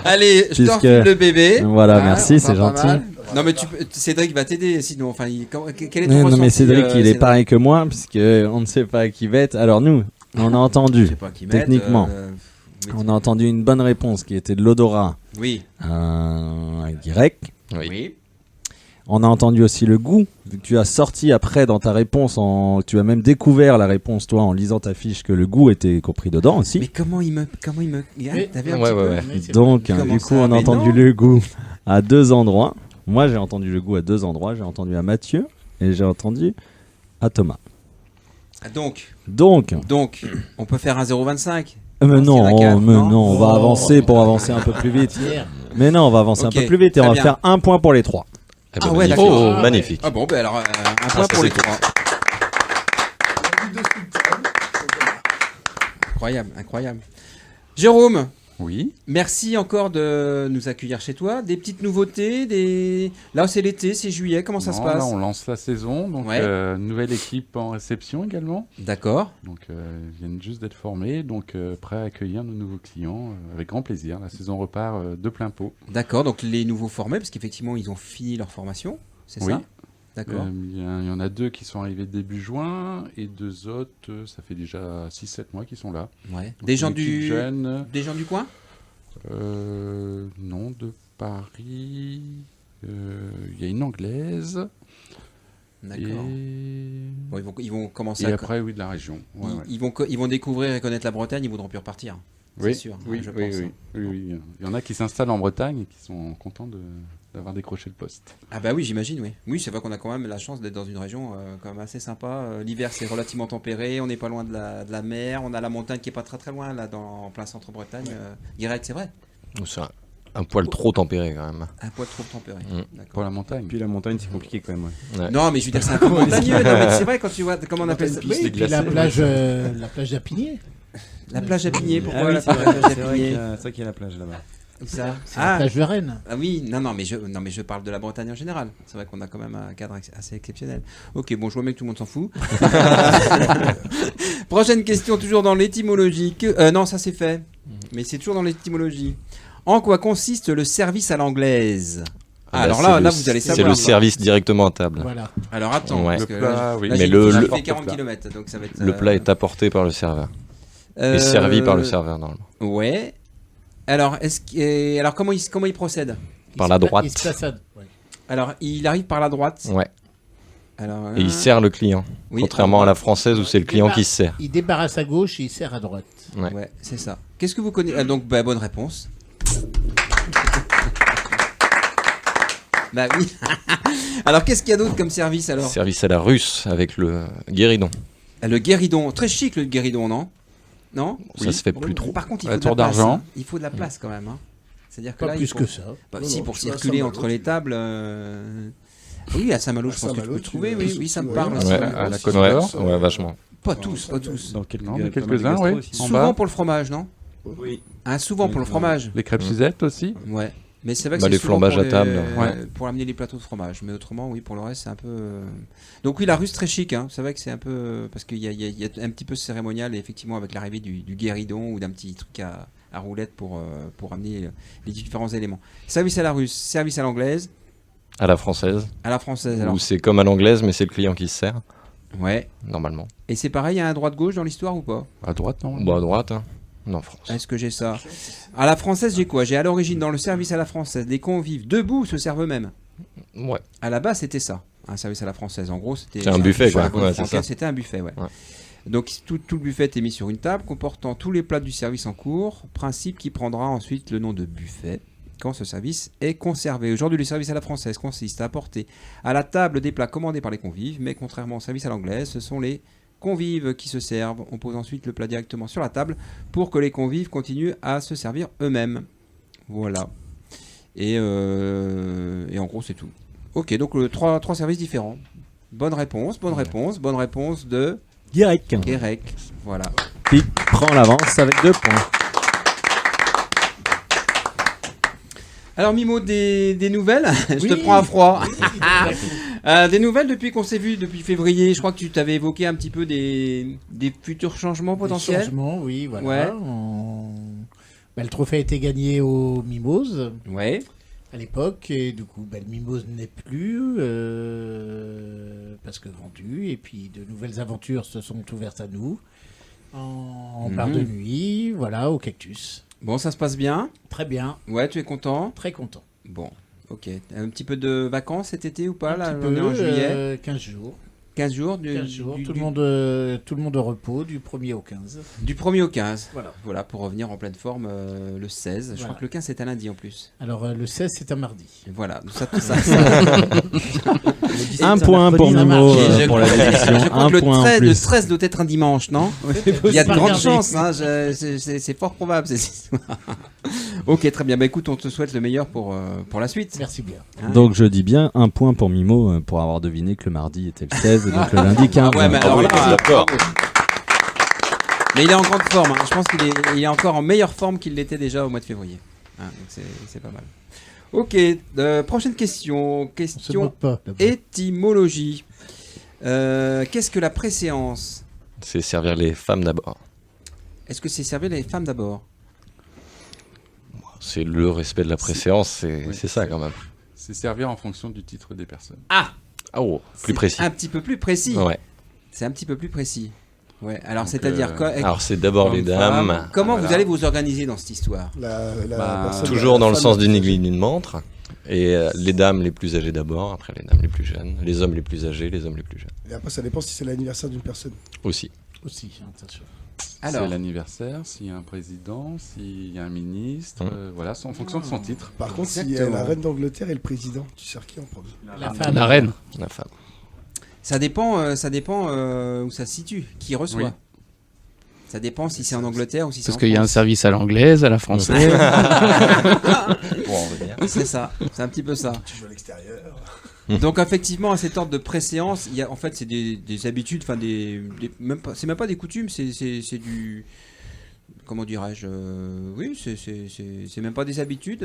Speaker 2: Allez, je te
Speaker 8: Puisque-
Speaker 2: refile le bébé.
Speaker 8: Voilà, merci,
Speaker 2: on
Speaker 8: c'est
Speaker 2: sera pas
Speaker 8: gentil.
Speaker 2: mal. Non, mais Cédric va t'aider, sinon. Enfin, quel est ton
Speaker 8: Non,
Speaker 2: ressenti,
Speaker 8: mais Cédric, il est
Speaker 2: Cédric?
Speaker 8: pareil que moi, puisque on ne sait pas à qui va être. Alors nous, on a
Speaker 2: Je
Speaker 8: entendu,
Speaker 2: sais pas qui mettre,
Speaker 8: techniquement, on a entendu une bonne réponse qui était de l'odorat,
Speaker 2: Oui.
Speaker 8: grec.
Speaker 9: Oui.
Speaker 8: On a entendu aussi le goût, vu que tu as sorti après dans ta réponse, tu as même découvert la réponse toi en lisant ta fiche que le goût était compris dedans aussi.
Speaker 2: Mais comment il me...
Speaker 4: Mais-
Speaker 2: T'avais un
Speaker 9: Ouais,
Speaker 2: petit
Speaker 9: ouais,
Speaker 2: peu...
Speaker 9: ouais.
Speaker 4: Oui, c'est
Speaker 8: Donc
Speaker 2: Comment
Speaker 8: du coup
Speaker 2: ça
Speaker 8: on a
Speaker 2: Mais
Speaker 8: entendu
Speaker 2: non.
Speaker 8: le goût à deux endroits. Moi j'ai entendu le goût à deux endroits, j'ai entendu à Mathieu et j'ai entendu à Thomas.
Speaker 2: Ah, Donc,
Speaker 8: Donc,
Speaker 2: on peut faire un 0,25.
Speaker 8: mais
Speaker 2: s'il y en a
Speaker 8: non,
Speaker 2: quatre,
Speaker 8: mais
Speaker 2: non
Speaker 8: non, on va
Speaker 4: Oh.
Speaker 8: avancer pour avancer un peu plus vite.
Speaker 4: Pierre.
Speaker 8: Mais non, on va avancer
Speaker 2: Ok,
Speaker 8: un peu plus vite et
Speaker 2: très
Speaker 8: on va
Speaker 2: bien.
Speaker 8: faire un point pour les trois.
Speaker 9: Eh ben,
Speaker 2: Ah ouais,
Speaker 9: magnifique.
Speaker 2: d'accord.
Speaker 4: Ah,
Speaker 9: Magnifique.
Speaker 2: Ah bon, ben alors, un point
Speaker 9: ça,
Speaker 2: pour les
Speaker 9: c'est tout.
Speaker 2: trois.
Speaker 5: On a vu dessous de table. Donc, voilà.
Speaker 2: Incroyable, incroyable. Jérôme,
Speaker 3: Oui.
Speaker 2: merci encore de nous accueillir chez toi. Des petites nouveautés, Là, c'est l'été, c'est juillet, comment ça se
Speaker 3: Non,
Speaker 2: passe?
Speaker 3: Là, on lance la saison. Donc,
Speaker 2: Ouais.
Speaker 3: nouvelle équipe en réception également.
Speaker 2: D'accord.
Speaker 3: Donc, ils viennent juste d'être formés. Donc, prêts à accueillir nos nouveaux clients avec grand plaisir. La saison repart de plein pot.
Speaker 2: D'accord, donc les nouveaux formés, parce qu'effectivement, ils ont fini leur formation, c'est
Speaker 3: Oui.
Speaker 2: ça? D'accord.
Speaker 3: Il y en a 2 qui sont arrivés début juin et 2 autres, ça fait déjà 6-7 mois qu'ils sont là.
Speaker 2: Ouais.
Speaker 3: Donc,
Speaker 2: Des gens
Speaker 3: une équipe
Speaker 2: du...
Speaker 3: jeune,
Speaker 2: Des gens du coin?
Speaker 3: non, de Paris. Il y a une anglaise.
Speaker 2: D'accord.
Speaker 3: Et,
Speaker 2: Bon, ils vont commencer
Speaker 3: et
Speaker 2: à...
Speaker 3: après, oui, de la région. Ouais, ouais.
Speaker 2: Ils vont découvrir et connaître la Bretagne, ils voudront plus repartir.
Speaker 3: Oui,
Speaker 2: C'est sûr,
Speaker 3: oui,
Speaker 2: je
Speaker 3: oui,
Speaker 2: pense.
Speaker 3: oui, oui, oui. Il y en a qui s'installent en Bretagne et qui sont contents d'avoir décroché le poste.
Speaker 2: Ah bah oui, j'imagine, oui. Oui, c'est vrai qu'on a quand même la chance d'être dans une région quand même assez sympa. L'hiver, c'est relativement tempéré, on n'est pas loin de la mer, on a la montagne qui est pas très très loin, là, en plein centre-Bretagne. Guirec, c'est vrai.
Speaker 9: C'est un poil trop tempéré quand même.
Speaker 2: Un poil trop tempéré.
Speaker 9: Mm.
Speaker 2: D'accord.
Speaker 3: Pour la montagne.
Speaker 6: Puis la montagne, c'est compliqué quand même. Ouais.
Speaker 9: Ouais.
Speaker 2: Non, mais je veux dire, c'est un peu montagneux. Non, mais c'est vrai, quand tu vois, comment on appelle ça?
Speaker 5: Montagne
Speaker 4: Oui,
Speaker 5: piste,
Speaker 4: et puis la plage d'Apigné.
Speaker 2: La plage à Pigné, pourquoi
Speaker 6: Ah oui,
Speaker 2: la
Speaker 6: c'est vrai,
Speaker 2: plage à
Speaker 6: c'est vrai qu'il y
Speaker 2: Pigné?
Speaker 6: a- c'est vrai qu'il y a la plage là-bas.
Speaker 2: Où ça?
Speaker 4: C'est la plage de Rennes.
Speaker 2: Ah oui, non, mais je parle de la Bretagne en général. C'est vrai qu'on a quand même un cadre assez exceptionnel. Ok, bon, je vois bien que tout le monde s'en fout. Prochaine question, toujours dans l'étymologie. Non, ça c'est fait. Mais c'est toujours dans l'étymologie. En quoi consiste le service à l'anglaise?
Speaker 9: Ah,
Speaker 2: alors
Speaker 9: bah,
Speaker 2: là,
Speaker 9: c'est
Speaker 2: là,
Speaker 9: le-
Speaker 2: vous allez
Speaker 9: C'est
Speaker 2: savoir.
Speaker 9: le service directement à table.
Speaker 4: Voilà.
Speaker 2: Alors attends,
Speaker 9: Ouais.
Speaker 2: parce
Speaker 3: Le
Speaker 2: que
Speaker 3: plat,
Speaker 2: là,
Speaker 3: oui.
Speaker 2: là,
Speaker 9: Mais
Speaker 2: j'ai
Speaker 9: le-
Speaker 2: dit que
Speaker 9: le-
Speaker 2: ça fait 40 km, donc ça va être...
Speaker 9: Le plat est apporté par le serveur. Et servi par le serveur normalement.
Speaker 2: Ouais. Alors, alors comment il procède?
Speaker 9: Par la droite.
Speaker 4: Il se place à- ouais.
Speaker 2: Alors, il arrive par la droite.
Speaker 9: Ouais.
Speaker 2: Alors,
Speaker 9: Et il sert le client.
Speaker 2: oui,
Speaker 9: Contrairement à la française où c'est le client qui se sert.
Speaker 4: Il débarrasse à gauche et il sert à droite.
Speaker 9: Ouais.
Speaker 2: Ouais, c'est ça. Qu'est-ce que vous connaissez? Donc, bah, bonne réponse. Bah oui. Alors, qu'est-ce qu'il y a d'autre comme service alors?
Speaker 9: Service à la russe avec le guéridon.
Speaker 2: Le guéridon. Très chic le guéridon, non? Non?
Speaker 9: Ça se fait plus trop.
Speaker 2: Par contre, il
Speaker 3: La
Speaker 2: faut de la
Speaker 3: tour
Speaker 2: place.
Speaker 3: d'argent.
Speaker 2: Hein. Il faut de la place quand même. Hein. C'est-à dire que
Speaker 4: Pas
Speaker 2: là,
Speaker 4: plus
Speaker 2: il faut...
Speaker 4: que ça.
Speaker 2: Bah,
Speaker 5: Non,
Speaker 2: si,
Speaker 5: non,
Speaker 2: pour
Speaker 5: tu vas à
Speaker 2: circuler
Speaker 5: Saint-Malo,
Speaker 2: entre les
Speaker 5: tu-
Speaker 2: tables. Oui, à Saint-Malo, je pense que tu
Speaker 5: Saint-Malo,
Speaker 2: peux
Speaker 5: tu
Speaker 2: trouver.
Speaker 5: vas-
Speaker 2: Oui, oui, ça me
Speaker 5: ouais,
Speaker 2: parle.
Speaker 5: ouais,
Speaker 2: aussi.
Speaker 3: Ouais,
Speaker 5: ouais,
Speaker 3: à la
Speaker 5: ouais,
Speaker 3: Côte
Speaker 9: Ouais,
Speaker 3: d'Or.
Speaker 9: ouais, vachement.
Speaker 2: Pas tous, pas tous.
Speaker 6: Dans quelques,
Speaker 3: Non, mais
Speaker 6: pas mal de
Speaker 3: quelques-uns,
Speaker 6: gastro
Speaker 3: oui.
Speaker 6: aussi.
Speaker 3: En
Speaker 2: Souvent
Speaker 3: bas.
Speaker 2: pour le fromage, non?
Speaker 6: Oui.
Speaker 2: Hein, souvent pour le fromage.
Speaker 3: Les crêpes Suzette aussi.
Speaker 2: Ouais. Mais c'est vrai que
Speaker 9: Bah,
Speaker 2: c'est
Speaker 9: les
Speaker 2: souvent
Speaker 9: flambages
Speaker 2: pour
Speaker 9: à table.
Speaker 3: Ouais.
Speaker 2: pour amener les plateaux de fromage. Mais autrement, oui, pour le reste, c'est un peu. Donc oui, la Russe très chic. Hein. C'est vrai que c'est un peu parce qu'il y a un petit peu cérémonial et effectivement avec l'arrivée du guéridon ou d'un petit truc à roulette pour amener les différents éléments. Service à la Russe, service à l'anglaise,
Speaker 9: À la française.
Speaker 2: à la française. Alors.
Speaker 9: Où c'est comme à l'anglaise, mais c'est le client qui se sert,
Speaker 2: Ouais.
Speaker 9: normalement.
Speaker 2: Et c'est pareil, il y a un droite-gauche dans l'histoire ou pas?
Speaker 3: À droite, non?
Speaker 9: Bon, à droite. Hein. Non, France.
Speaker 2: Est-ce que j'ai ça? À la française, j'ai quoi? J'ai à l'origine, dans le service à la française, les convives debout se servent eux-mêmes.
Speaker 9: Ouais.
Speaker 2: À la base, c'était ça, un service à la française. En gros, c'était
Speaker 9: C'est un buffet, quoi.
Speaker 2: à la bonne
Speaker 9: Ouais, c'est
Speaker 2: franquette,
Speaker 9: ça.
Speaker 2: c'était un buffet, ouais.
Speaker 9: Ouais.
Speaker 2: Donc tout le buffet était mis sur une table comportant tous les plats du service en cours, principe qui prendra ensuite le nom de buffet quand ce service est conservé. Aujourd'hui, le service à la française consiste à apporter à la table des plats commandés par les convives, mais contrairement au service à l'anglaise, ce sont les convives qui se servent. On pose ensuite le plat directement sur la table pour que les convives continuent à se servir eux-mêmes. Voilà. Et en gros, c'est tout. Ok, donc trois services différents. Bonne réponse de
Speaker 8: Guérec.
Speaker 2: Guérec. Voilà.
Speaker 8: Qui prend l'avance avec 2 points.
Speaker 2: Alors Mimo, des nouvelles? Je te
Speaker 4: Oui.
Speaker 2: prends à froid. Des nouvelles depuis qu'on s'est vu depuis février. Je crois que tu t'avais évoqué un petit peu des futurs changements
Speaker 4: Des
Speaker 2: potentiels.
Speaker 4: changements, oui, voilà.
Speaker 2: Ouais.
Speaker 4: Le trophée a été gagné au Mimose
Speaker 2: Ouais.
Speaker 4: à l'époque, et du coup, le Mimose n'est plus, parce que vendu, et puis de nouvelles aventures se sont ouvertes à nous, en bar de nuit, voilà, au Cactus.
Speaker 2: Bon, ça se passe bien.
Speaker 4: Très bien,
Speaker 2: Ouais, tu es content.
Speaker 4: très content.
Speaker 2: Bon, ok. Un petit peu de vacances cet été ou pas? Là,
Speaker 4: Un
Speaker 2: on
Speaker 4: petit
Speaker 2: est en
Speaker 4: peu,
Speaker 2: juillet.
Speaker 4: 15 jours.
Speaker 2: 15 jours.
Speaker 4: 15 jours, tout le monde au repos, du 1er au 15.
Speaker 2: Du 1er au 15.
Speaker 4: Voilà.
Speaker 2: Voilà, pour revenir en pleine forme le 16. Je
Speaker 4: Voilà.
Speaker 2: crois que le 15 c'est un lundi en plus.
Speaker 4: Alors, le 16, c'est un mardi.
Speaker 2: Et voilà, ça.
Speaker 8: Un point pour
Speaker 4: ça
Speaker 8: Mimo
Speaker 4: marche.
Speaker 8: pour la déduction.
Speaker 2: Je crois
Speaker 8: Un
Speaker 2: que
Speaker 8: point en
Speaker 2: le
Speaker 8: plus.
Speaker 2: 13 doit être un dimanche, non? Il y a de
Speaker 4: Pas
Speaker 2: grandes
Speaker 4: regarder.
Speaker 2: chances, hein, c'est fort probable. Ok, très bien. Bah écoute, on te souhaite le meilleur pour la suite.
Speaker 4: Merci bien.
Speaker 2: Hein.
Speaker 8: Donc je dis bien un point pour Mimo pour avoir deviné que le mardi était le 16 et donc le lundi 15.
Speaker 2: Ouais, mais alors là,
Speaker 9: D'accord.
Speaker 2: mais il est en grande forme. Hein. Je pense qu'il est encore en meilleure forme qu'il l'était déjà au mois de février. Hein, donc c'est pas mal. Ok, prochaine question.
Speaker 4: On se
Speaker 2: Question
Speaker 4: moque pas. d'abord.
Speaker 2: étymologie. Qu'est-ce que la préséance?
Speaker 9: C'est servir les femmes d'abord.
Speaker 2: Est-ce que c'est servir les femmes d'abord?
Speaker 9: C'est le respect de la préséance,
Speaker 3: Oui,
Speaker 9: c'est ça quand même.
Speaker 3: C'est servir en fonction du titre des personnes.
Speaker 2: Ah,
Speaker 9: Ah oh, plus
Speaker 2: c'est
Speaker 9: précis.
Speaker 2: un petit peu plus précis.
Speaker 9: Ouais.
Speaker 2: C'est un petit peu plus précis. Ouais. Alors
Speaker 3: Donc,
Speaker 2: c'est-à-dire quoi?
Speaker 9: Alors c'est d'abord les
Speaker 3: Homme-femme.
Speaker 9: dames,
Speaker 2: Comment
Speaker 3: voilà.
Speaker 2: vous allez vous organiser dans cette histoire?
Speaker 5: La
Speaker 3: Bah,
Speaker 5: personne-
Speaker 9: toujours
Speaker 5: la
Speaker 9: dans le
Speaker 5: femme
Speaker 9: sens
Speaker 5: la
Speaker 9: d'une
Speaker 5: plus
Speaker 9: aiguille
Speaker 5: âgée.
Speaker 9: d'une montre. Et les dames les plus âgées d'abord, après les dames les plus jeunes, les hommes les plus âgés, les hommes les plus jeunes
Speaker 5: Et après, ça dépend si c'est l'anniversaire d'une personne.
Speaker 9: aussi.
Speaker 4: Aussi, attention.
Speaker 2: Alors,
Speaker 3: C'est l'anniversaire, s'il y a un président, s'il y a un ministre, voilà, c'est en fonction de son titre.
Speaker 5: Par contre, s'il y a
Speaker 2: Exactement.
Speaker 5: la reine d'Angleterre et le président, tu sers qui en premier?
Speaker 4: La femme.
Speaker 7: La reine.
Speaker 9: La femme.
Speaker 2: ça dépend où ça se situe, qui reçoit.
Speaker 3: Oui.
Speaker 2: Ça dépend si c'est en Angleterre ou si c'est en
Speaker 7: Parce qu'il y a un
Speaker 2: France.
Speaker 7: service à l'anglaise, à la française.
Speaker 9: Pour en revenir.
Speaker 2: C'est ça, c'est un petit peu ça.
Speaker 5: Tu joues à l'extérieur.
Speaker 2: Donc effectivement, à cet ordre de préséance, il y a en fait c'est des habitudes, enfin c'est même pas des coutumes, c'est du, comment dirais-je, oui, c'est même pas des habitudes,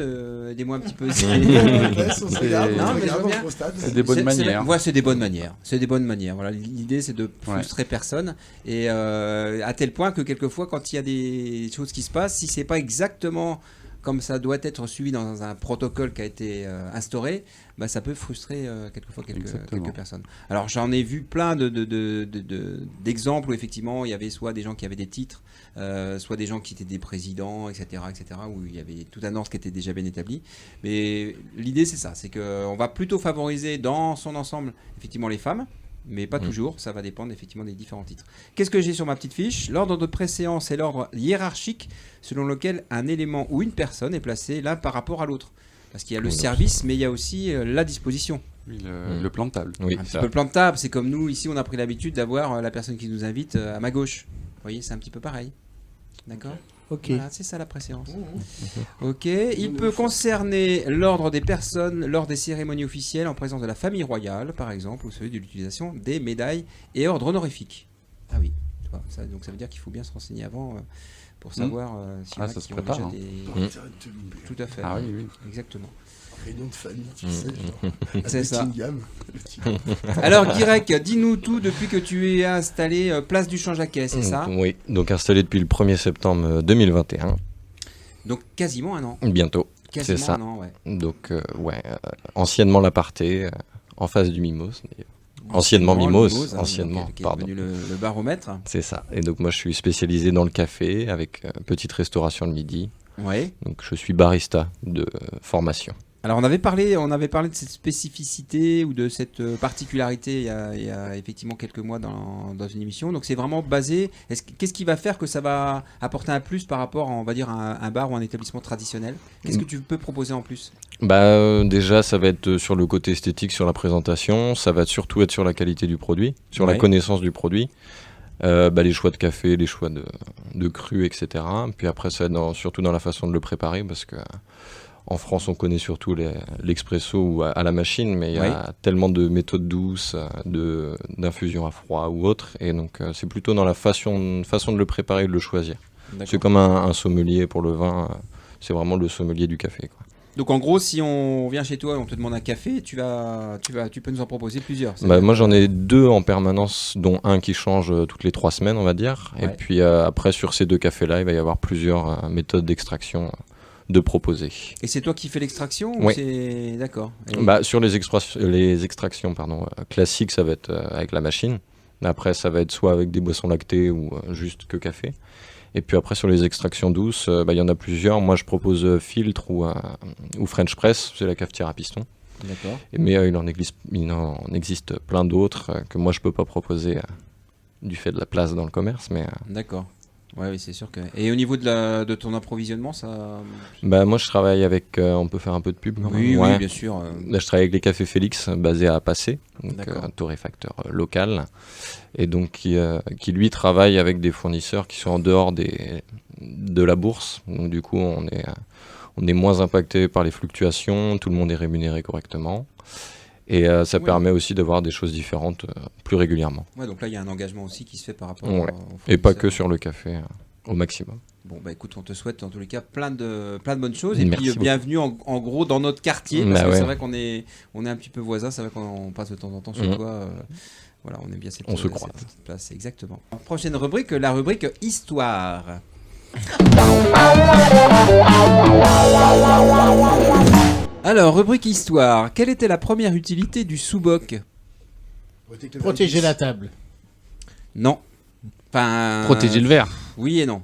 Speaker 2: aidez-moi un petit peu.
Speaker 5: On se regarde,
Speaker 2: Non,
Speaker 5: on
Speaker 2: mais
Speaker 5: se
Speaker 2: je
Speaker 5: regarde,
Speaker 2: veux bien.
Speaker 5: on constate.
Speaker 3: C'est des bonnes manières.
Speaker 2: Ouais, c'est des bonnes manières. C'est des bonnes manières. Voilà, l'idée c'est de frustrer personne et à tel point que quelquefois quand il y a des choses qui se passent, si c'est pas exactement comme ça doit être suivi dans un protocole qui a été instauré, bah, ça peut frustrer quelquefois quelques personnes. Alors j'en ai vu plein d'exemples où effectivement il y avait soit des gens qui avaient des titres, soit des gens qui étaient des présidents, etc., où il y avait tout un ordre qui était déjà bien établi. Mais l'idée c'est ça, c'est qu'on va plutôt favoriser dans son ensemble effectivement les femmes, mais pas toujours, ça va dépendre effectivement des différents titres. Qu'est-ce que j'ai sur ma petite fiche? L'ordre de préséance est l'ordre hiérarchique selon lequel un élément ou une personne est placé l'un par rapport à l'autre. Parce qu'il y a le service, mais il y a aussi la disposition.
Speaker 3: Oui, le plan de table.
Speaker 9: Oui,
Speaker 2: Un petit peu le plan de table, c'est comme nous, ici on a pris l'habitude d'avoir la personne qui nous invite à ma gauche. Vous voyez, c'est un petit peu pareil. D'accord?
Speaker 4: Ok.
Speaker 2: Voilà, c'est ça la préséance. Ok, il peut concerner l'ordre des personnes lors des cérémonies officielles en présence de la famille royale, par exemple, ou celui de l'utilisation des médailles et ordres honorifiques. Ah oui, tu vois, donc ça veut dire qu'il faut bien se renseigner avant pour savoir s'il y en a
Speaker 3: ça se
Speaker 2: qui ont
Speaker 3: prépare,
Speaker 2: déjà
Speaker 3: hein.
Speaker 2: des...
Speaker 5: T'arrêtes de te louper.
Speaker 2: Tout à fait.
Speaker 3: Ah oui, oui.
Speaker 2: Exactement.
Speaker 5: Réunion de famille, tu sais. genre, à
Speaker 2: C'est ça.
Speaker 5: Buckingham.
Speaker 2: Alors, Guirec, dis-nous tout depuis que tu es installé place du Champ-Jacquet, c'est ça?
Speaker 9: Oui, donc installé depuis le 1er septembre 2021,
Speaker 2: Donc quasiment un an.
Speaker 9: bientôt.
Speaker 2: Quasiment
Speaker 9: ça.
Speaker 2: un an, ouais.
Speaker 9: Donc, anciennement l'Aparté, en face du Mimos. Mais Anciennement Mimose,
Speaker 2: Mimose, hein,
Speaker 9: anciennement,
Speaker 2: qui est
Speaker 9: pardon.
Speaker 2: devenu le baromètre.
Speaker 9: C'est ça. Et donc moi je suis spécialisé dans le café avec petite restauration le midi.
Speaker 2: Ouais.
Speaker 9: Donc je suis barista de formation.
Speaker 2: Alors on avait parlé de cette spécificité ou de cette particularité il y a effectivement quelques mois dans une émission. Donc c'est vraiment basé. Qu'est-ce qui va faire que ça va apporter un plus par rapport, on va dire, à un bar ou un établissement traditionnel? Qu'est-ce que tu peux proposer en plus?
Speaker 9: Déjà ça va être sur le côté esthétique, sur la présentation. Ça va surtout être sur la qualité du produit, sur la connaissance du produit. Les choix de café, les choix de cru, etc. Puis après ça va être surtout dans la façon de le préparer parce que en France, on connaît surtout l'expresso ou à la machine, mais il y a tellement de méthodes douces, d'infusion à froid ou autre, et donc c'est plutôt dans la façon de le préparer et de le choisir. C'est comme un sommelier pour le vin, c'est vraiment le sommelier du café, quoi.
Speaker 2: Donc en gros, si on vient chez toi et on te demande un café, tu peux nous en proposer plusieurs.
Speaker 9: Moi j'en ai 2 en permanence, dont un qui change toutes les 3 semaines, on va dire, et puis après sur ces 2 cafés-là, il va y avoir plusieurs méthodes d'extraction de proposer.
Speaker 2: Et c'est toi qui fais l'extraction?
Speaker 9: Oui.
Speaker 2: D'accord.
Speaker 9: Sur les extractions classiques, ça va être avec la machine. Après, ça va être soit avec des boissons lactées ou juste que café. Et puis après, sur les extractions douces, il y en a plusieurs. Moi, je propose filtre ou French press, c'est la cafetière à piston.
Speaker 2: D'accord.
Speaker 9: Mais il en existe plein d'autres que moi, je peux pas proposer du fait de la place dans le commerce.
Speaker 2: D'accord. Oui, c'est sûr que. Et au niveau de ton approvisionnement, ça.
Speaker 9: Moi, je travaille avec. On peut faire un peu de pub.
Speaker 2: Oui, bien sûr.
Speaker 9: Là, je travaille avec les cafés Félix, basés à Passé, donc un torréfacteur local, et donc qui lui travaille avec des fournisseurs qui sont en dehors de la bourse. Donc du coup, on est moins impacté par les fluctuations. Tout le monde est rémunéré correctement. Et ça permet aussi de voir des choses différentes plus régulièrement.
Speaker 2: Ouais, donc là, il y a un engagement aussi qui se fait par rapport
Speaker 9: et pas que sur le café, au maximum.
Speaker 2: Bon, écoute, on te souhaite en tous les cas plein de bonnes choses. Et
Speaker 9: Merci
Speaker 2: puis, bienvenue en gros dans notre quartier. Parce que c'est vrai qu'on est un petit peu voisins. C'est vrai qu'on passe de temps en temps chez toi. Voilà, on aime bien cette place. Exactement. Prochaine rubrique, la rubrique Histoire. Alors, rubrique Histoire. Quelle était la première utilité du sous-boc?
Speaker 4: Protéger la table.
Speaker 2: Non. Enfin,
Speaker 7: Protéger le verre.
Speaker 2: Oui et non.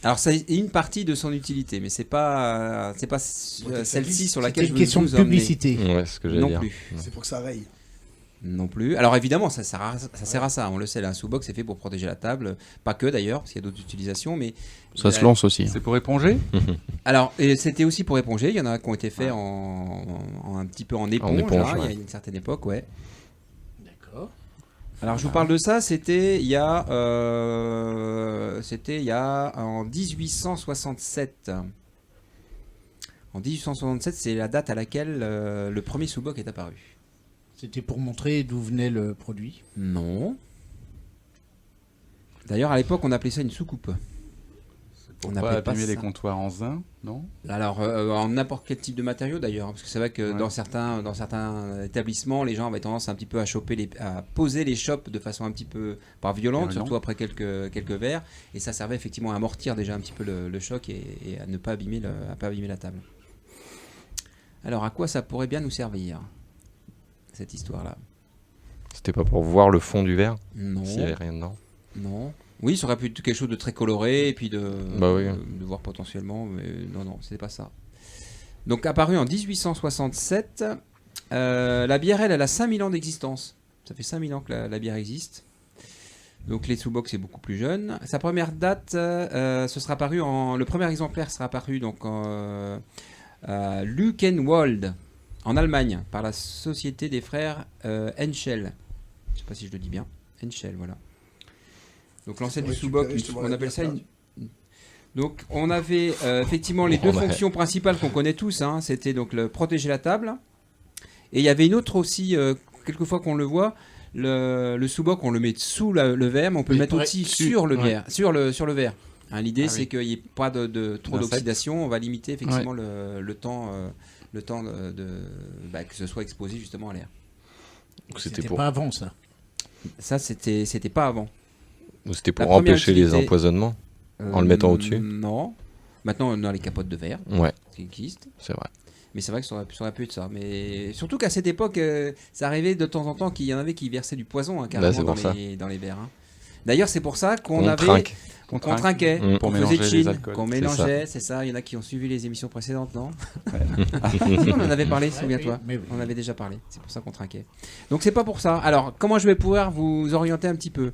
Speaker 2: Alors, c'est une partie de son utilité, mais c'est pas celle-ci sur laquelle je veux
Speaker 4: question
Speaker 2: vous
Speaker 4: de
Speaker 2: emmener.
Speaker 4: publicité.
Speaker 9: Ouais, c'est ce que j'allais
Speaker 2: Non
Speaker 9: dire.
Speaker 2: plus.
Speaker 5: C'est pour que ça raye.
Speaker 2: Non plus. Alors évidemment, ça sert à ça. On le sait, un sous-boc c'est fait pour protéger la table. Pas que d'ailleurs, parce qu'il y a d'autres utilisations, mais
Speaker 7: Ça se lance aussi.
Speaker 3: C'est pour éponger?
Speaker 2: alors, et c'était aussi pour éponger. Il y en a qui ont été faits un petit peu en éponge. Il y a une certaine époque, ouais.
Speaker 4: D'accord.
Speaker 2: Alors je vous parle de ça. C'était il y a en 1867. En 1867, c'est la date à laquelle le premier sous-boc est apparu.
Speaker 4: C'était pour montrer d'où venait le produit.
Speaker 2: Non. D'ailleurs, à l'époque, on appelait ça une soucoupe.
Speaker 3: Pour
Speaker 2: On
Speaker 3: pas
Speaker 2: n'appelait pas
Speaker 3: abîmer les
Speaker 2: ça.
Speaker 3: comptoirs en zin, non?
Speaker 2: Alors, en n'importe quel type de matériau d'ailleurs, parce que c'est vrai que
Speaker 3: Ouais.
Speaker 2: dans certains établissements, les gens avaient tendance un petit peu à poser les chopes de façon un petit peu pas violente,
Speaker 3: Virulent.
Speaker 2: surtout après quelques verres, et ça servait effectivement à amortir déjà un petit peu le choc et à ne pas abîmer la table. Alors, à quoi ça pourrait bien nous servir cette histoire-là?
Speaker 9: C'était pas pour voir le fond du verre,
Speaker 2: Non.
Speaker 9: s'il y avait rien dedans.
Speaker 2: Non. Oui, ça aurait pu être quelque chose de très coloré et puis de voir potentiellement, mais non, c'était pas ça. Donc apparu en 1867, la bière, elle a 5000 ans d'existence. Ça fait 5000 ans que la bière existe. Donc les sous-bocs, c'est beaucoup plus jeune. Sa première date, ce sera apparu le premier exemplaire sera apparu donc à Luckenwald, en Allemagne, par la société des frères Henschel. Je sais pas si je le dis bien. Henschel, voilà. Donc l'ancêtre du sous-boc, on appelle ça une... Donc on avait effectivement les deux fonctions principales qu'on connaît tous, hein. C'était donc protéger la table. Et il y avait une autre aussi, quelquefois qu'on le voit, le sous-boc, on le met sous le verre, mais on peut le mettre aussi sur le verre. Sur le verre. Hein, l'idée c'est qu'il n'y ait pas de trop d'oxydation, on va limiter effectivement le temps que ce soit exposé justement à l'air.
Speaker 9: Donc
Speaker 4: C'était pas avant ça.
Speaker 2: Ça c'était pas avant.
Speaker 9: C'était pour empêcher les empoisonnements en le mettant au-dessus.
Speaker 2: Non. Maintenant, on a les capotes de verre qui existent.
Speaker 9: C'est vrai.
Speaker 2: Mais c'est vrai que ça aurait pu être ça. Mais surtout qu'à cette époque, ça arrivait de temps en temps qu'il y en avait qui versaient du poison carrément
Speaker 9: c'est pour
Speaker 2: dans les verres. D'ailleurs, c'est pour ça qu'on
Speaker 9: trinque.
Speaker 2: qu'on trinquait,
Speaker 3: Pour
Speaker 2: qu'on faisait
Speaker 3: mélanger les
Speaker 2: chin,
Speaker 3: alcools.
Speaker 2: qu'on
Speaker 9: C'est
Speaker 2: mélangeait, c'est ça. Il y en a qui ont suivi les émissions précédentes, non Si, on en avait parlé, souviens-toi.
Speaker 4: mais oui.
Speaker 2: On avait déjà parlé, c'est pour ça qu'on trinquait. Donc c'est pas pour ça. Alors, comment je vais pouvoir vous orienter un petit peu